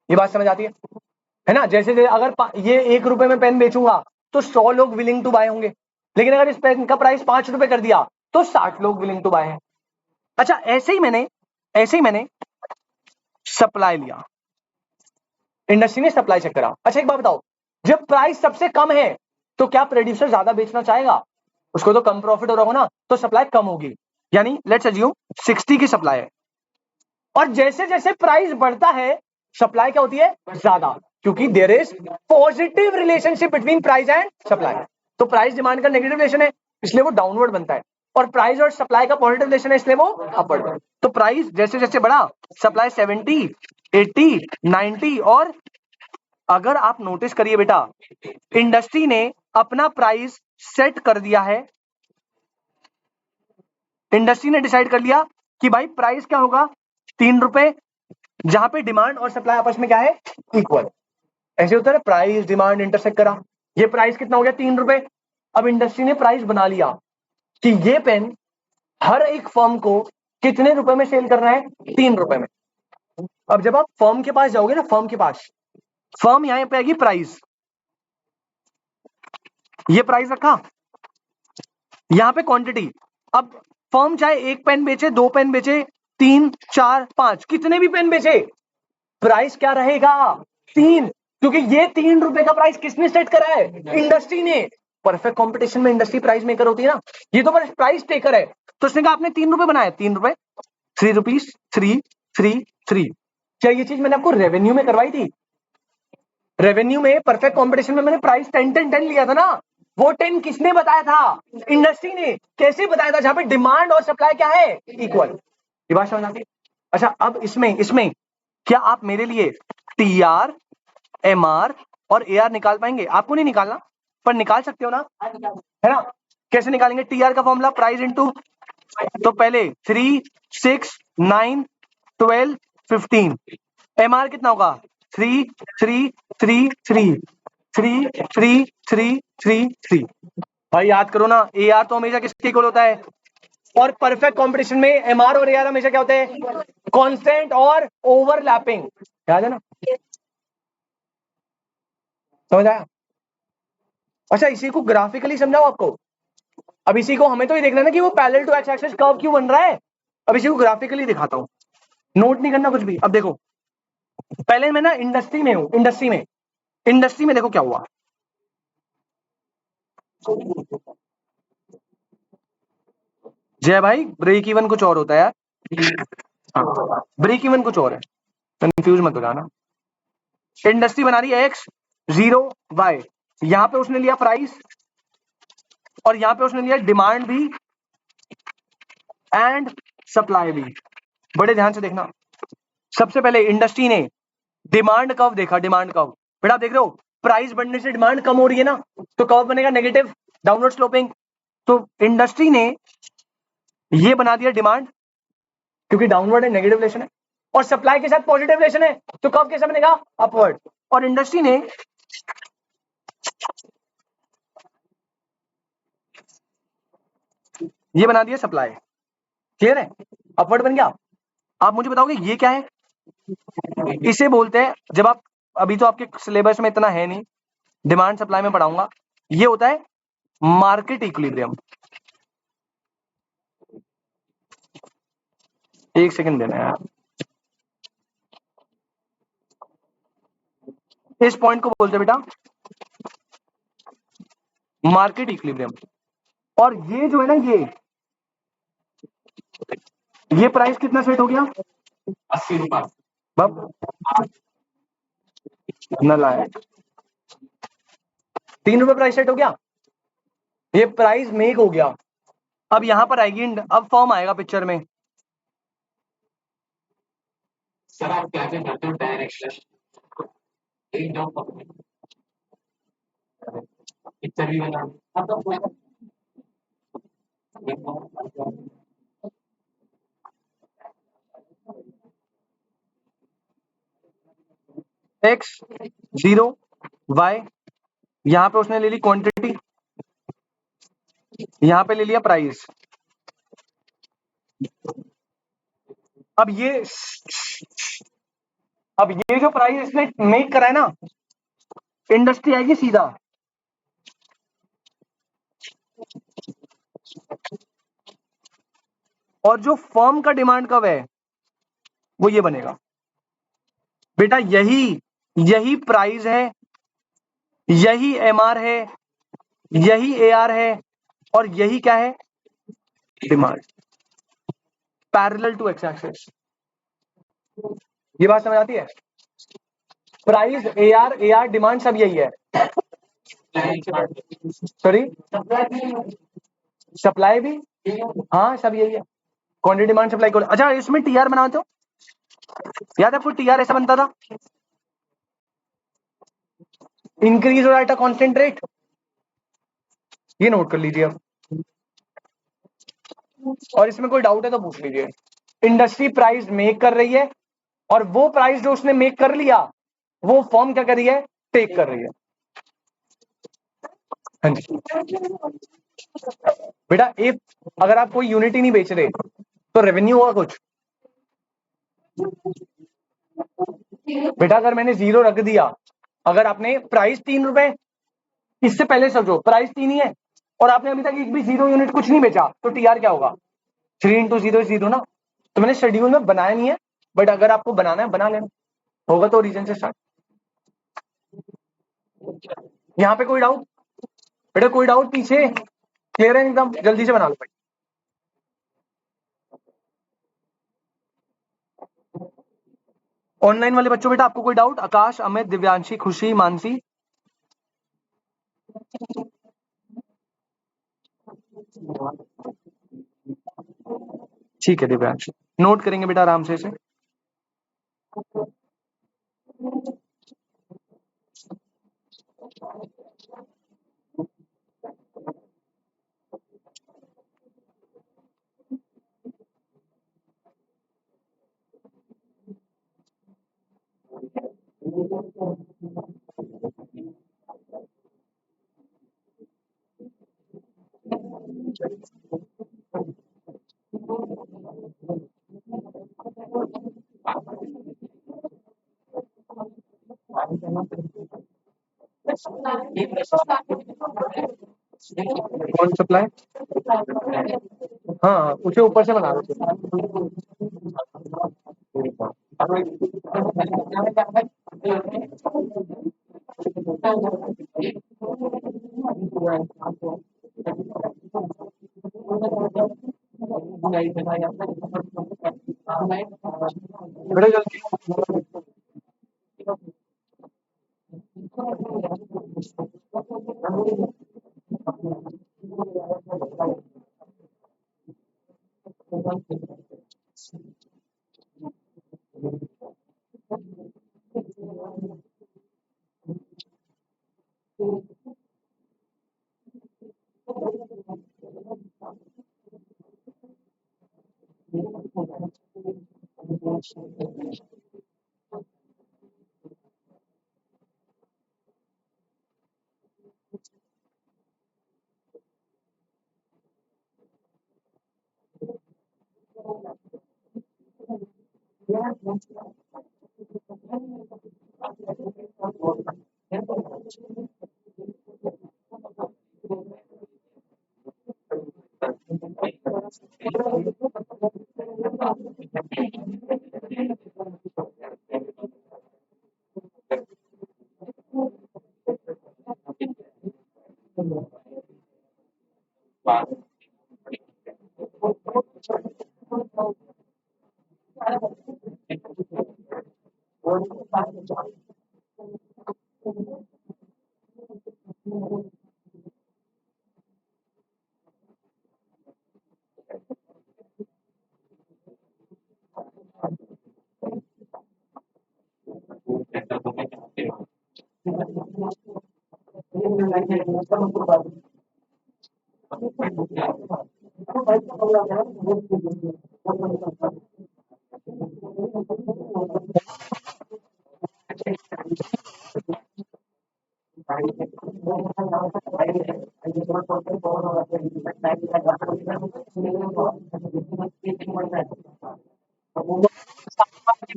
ये बात समझ आती है ना। जैसे जैसे अगर ये 1 रुपए में पेन बेचूंगा तो 100 लोग विलिंग टू बाय होंगे, लेकिन अगर इस पेन का प्राइस 5 रुपए कर दिया तो 60 लोग विलिंग टू बाय हैं। अच्छा, ऐसे ही मैंने सप्लाई लिया, इंडस्ट्री ने सप्लाई चेक करा। अच्छा एक बात बताओ, जब प्राइस सबसे कम है तो क्या प्रोड्यूसर ज्यादा बेचना चाहेगा, उसको तो कम प्रॉफिट हो रहा होगा ना, तो सप्लाई कम होगी। यानी लेट्स अज्यूम 60 की सप्लाई है, और जैसे जैसे प्राइस बढ़ता है सप्लाई क्या होती है, ज्यादा, क्योंकि there is positive relationship between price and supply. तो प्राइस डिमांड का नेगेटिव रिलेशन है इसलिए वो डाउनवर्ड बनता है, और प्राइस और सप्लाई का पॉजिटिव रिलेशन है इसलिए वो अपवर्ड। तो प्राइस जैसे जैसे बढ़ा, सप्लाई 70, 80, 90, और अगर आप नोटिस करिए बेटा, इंडस्ट्री ने अपना प्राइस सेट कर दिया है, इंडस्ट्री ने डिसाइड कर लिया कि भाई प्राइस क्या होगा, 3 रुपए, जहां पे डिमांड और सप्लाई आपस में क्या है, इक्वल। ऐसे होता है प्राइस डिमांड इंटरसेक्ट करा, ये प्राइस कितना हो गया, 3 रुपए। अब इंडस्ट्री ने प्राइस बना लिया कि ये पेन हर एक फर्म को कितने रुपए में सेल करना है, 3 रुपए में। अब जब आप फर्म के पास जाओगे ना, फर्म के पास, फर्म यहां पे आएगी प्राइस, ये प्राइस रखा, यहां पे क्वांटिटी। अब फर्म चाहे 1 पेन बेचे, 2 पेन बेचे, 3, 4, 5, कितने भी पेन बेचे, प्राइस क्या रहेगा, तीन, क्योंकि ये 3 रुपए का प्राइस किसने सेट करा है? इंडस्ट्री ने। परफेक्ट कंपटीशन में इंडस्ट्री प्राइस मेकर होती है ना, ये तो बस प्राइस टेकर है। तो उसने कहा आपने 3 रुपए बनाया, 3 रुपए, 3 रुपीज, 3 क्या ये चीज मैंने आपको रेवेन्यू में करवाई थी? रेवेन्यू में परफेक्ट कंपटीशन में मैंने प्राइस 10 लिया था ना, वो 10 किसने बताया था? इंडस्ट्री ने। कैसे बताया था? जहां पे डिमांड और सप्लाई क्या है? इक्वल। ये बात समझ आती है? अच्छा, अब इसमें इसमें क्या आप मेरे लिए TR, MR और AR निकाल पाएंगे? आपको नहीं निकालना, पर निकाल सकते हो ना, है ना? कैसे निकालेंगे? TR का फॉर्मूला प्राइस इंटू, तो पहले 3, 6, 9, 12, 15। MR कितना होगा? 3, 3, 3, 3, 3, 3, 3, 3, 3। भाई याद करो ना, AR तो हमेशा किसके इक्वल होता है? और परफेक्ट कंपटीशन में MR और AR हमेशा क्या होते हैं? कांस्टेंट और ओवरलैपिंग। याद है ना? समझ आया? अच्छा, इसी को ग्राफिकली समझाओ आपको। अब इसी को हमें तो ये देखना है ना कि वो parallel to X axis curve क्यों बन रहा है। अब इसी को ग्राफिकली दिखाता हूं, नोट नहीं करना कुछ भी। अब देखो, पहले मैं ना इंडस्ट्री में हूं, इंडस्ट्री में देखो क्या हुआ। जय भाई, ब्रेक इवन कुछ और होता है यार। हाँ, ब्रेक इवन कुछ और है, कंफ्यूज मत हो जाना। इंडस्ट्री बना रही है X, 0, Y। यहां पे उसने लिया प्राइस, और यहां पे उसने लिया डिमांड भी एंड सप्लाई भी। बड़े ध्यान से देखना। सबसे पहले इंडस्ट्री ने डिमांड कर्व देखा, डिमांड कर्व। बेटा आप देख रहे हो, प्राइस बढ़ने से डिमांड कम हो रही है ना, तो कर्व बनेगा नेगेटिव, डाउनवर्ड स्लोपिंग। तो इंडस्ट्री ने ये बना दिया डिमांड, क्योंकि डाउनवर्ड है, नेगेटिव रिलेशन है, और सप्लाई के साथ पॉजिटिव रिलेशन है, तो कर्व कैसा बनेगा? अपवर्ड। और इंडस्ट्री ने ये बना दिया सप्लाई। क्लियर है? अपवर्ड बन गया। आप मुझे बताओगे ये क्या है? इसे बोलते हैं, जब आप, अभी तो आपके सिलेबस में इतना है नहीं, डिमांड सप्लाई में पढ़ाऊंगा, ये होता है मार्केट इक्विलिब्रियम। एक सेकंड देना यार, इस पॉइंट को बोलते हैं बेटा मार्केट इक्विलिब्रियम। और ये जो है ना, ये प्राइस कितना सेट हो गया? 80 रुपए। बब न लाए, 3 रुपए प्राइस सेट हो गया, ये प्राइस मेक हो गया। अब यहां पर आएगी, अब फॉर्म आएगा पिक्चर में। सर आप क्या करते हो? डायरेक्शन पिक्चर भी बना X, 0, Y। यहां पे उसने ले ली क्वांटिटी, यहां पे ले लिया प्राइस। अब ये जो प्राइस इसने मेक करा है ना, इंडस्ट्री आएगी सीधा, और जो फर्म का डिमांड कब है, वो ये बनेगा। बेटा यही प्राइस है, यही MR है, यही AR है, और यही क्या है? Demand, parallel to X axis. ये बात समझ आती है? प्राइस, AR डिमांड सब यही है। सॉरी, सप्लाई भी, हाँ सब यही है। क्वांटिटी, डिमांड, सप्लाई को। अच्छा, इसमें TR बनाते हो, याद है आपको? TR ऐसा बनता था, इंक्रीज और एट अ कांस्टेंट रेट। ये नोट कर लीजिए अब, और इसमें कोई डाउट है तो पूछ लीजिए। इंडस्ट्री प्राइस मेक कर रही है, और वो प्राइस जो उसने मेक कर लिया, वो फॉर्म क्या कर रही है? टेक कर रही है। हाँ जी बेटा, इफ अगर आप कोई यूनिट ही नहीं बेच रहे, तो रेवेन्यू होगा कुछ? बेटा अगर मैंने 0 रख दिया, अगर आपने प्राइस 3 रुपए, इससे पहले समझो प्राइस 3 ही है, और आपने अभी तक एक भी 0 यूनिट कुछ नहीं बेचा, तो TR क्या होगा? 3 × 0 = 0 ना। तो मैंने शेड्यूल में बनाया नहीं है, बट अगर आपको बनाना है बना लेना, होगा तो रीजन से स्टार्ट। यहाँ पे कोई डाउट बेटा? कोई डाउट पीछे? क्लियर है एकदम? जल्दी से बना लो भाई। ऑनलाइन वाले बच्चों बेटा आपको कोई डाउट? आकाश, अमित, दिव्यांशी, खुशी, मानसी? ठीक है दिव्यांशी, नोट करेंगे बेटा आराम से इसे। कौन सप्लाई? हाँ उसे ऊपर से बना दो। बेटा जल्दी।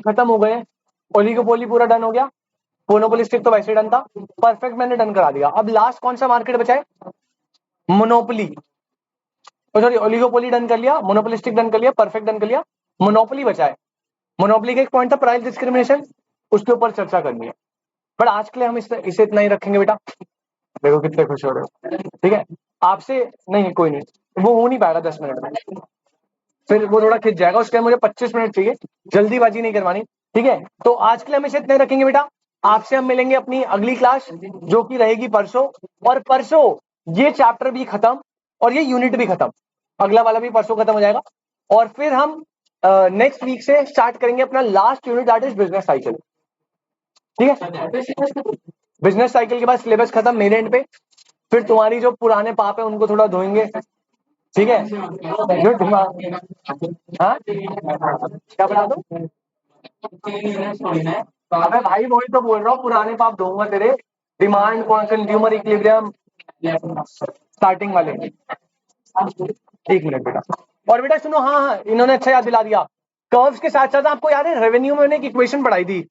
खत्म हो गए। ओलिगोपोली पूरा डन हो गया। मोनोपोलिस्टिक तो वैसे डन था। परफेक्ट मैंने डन करा दिया। अब लास्ट कौन सा मार्केट बचा है? मोनोपोली। सॉरी, ओलिगोपोली डन कर लिया, मोनोपोलिस्टिक डन कर लिया, परफेक्ट डन कर लिया। मोनोपोली बचा है। मोनोपोली का एक पॉइंट था प्राइस डिस्क्रिमिनेशन, उसके ऊपर चर्चा करनी है। बट आज के लिए हम इसे इतना ही रखेंगे बेटा। देखो कितने खुश हो रहे हो। ठीक है, आपसे नहीं, कोई नहीं, वो हो नहीं पाएगा 10 मिनट में, फिर वो थोड़ा खिंच जाएगा। उसके लिए मुझे 25 मिनट चाहिए, जल्दीबाजी नहीं करवानी। ठीक है, तो आज के लिए हम इसे इतने रखेंगे बेटा। आपसे हम मिलेंगे अपनी अगली क्लास, जो कि रहेगी परसों। और परसों ये चैप्टर भी खत्म और ये यूनिट भी खत्म। अगला वाला भी परसों खत्म हो जाएगा। और फिर हम नेक्स्ट वीक से स्टार्ट करेंगे अपना last unit, that is business cycle. ठीक है, बिजनेस साइकिल के बाद सिलेबस खत्म मेरे एंड पे। फिर तुम्हारी जो पुराने पाप है उनको थोड़ा धोएंगे। ठीक है, जो दिमाग, हाँ क्या बना दो? अबे भाई वही तो बोल रहा हूँ, पुराने पाप धोऊंगा तेरे। डिमांड, कंज्यूमर इक्विलिब्रियम, स्टार्टिंग वाले। एक मिनट बेटा। और बेटा सुनो, हाँ हाँ, इन्होंने अच्छा याद दिला दिया। कर्व्स के साथ साथ आपको याद है रेवेन्यू में मैंने एक इक्वेशन पढ़ाई थी,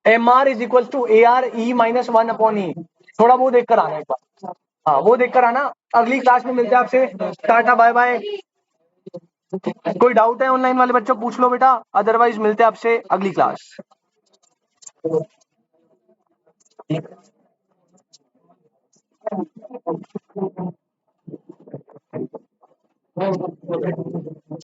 MR is equal to ARE-1/E। थोड़ा वो देख कर आना एक बार। हाँ वो देख कर आना। अगली क्लास में मिलते हैं आपसे। Ta ta bye bye. कोई डाउट है ऑनलाइन वाले बच्चों, पूछ लो बेटा, अदरवाइज मिलते हैं आपसे अगली क्लास।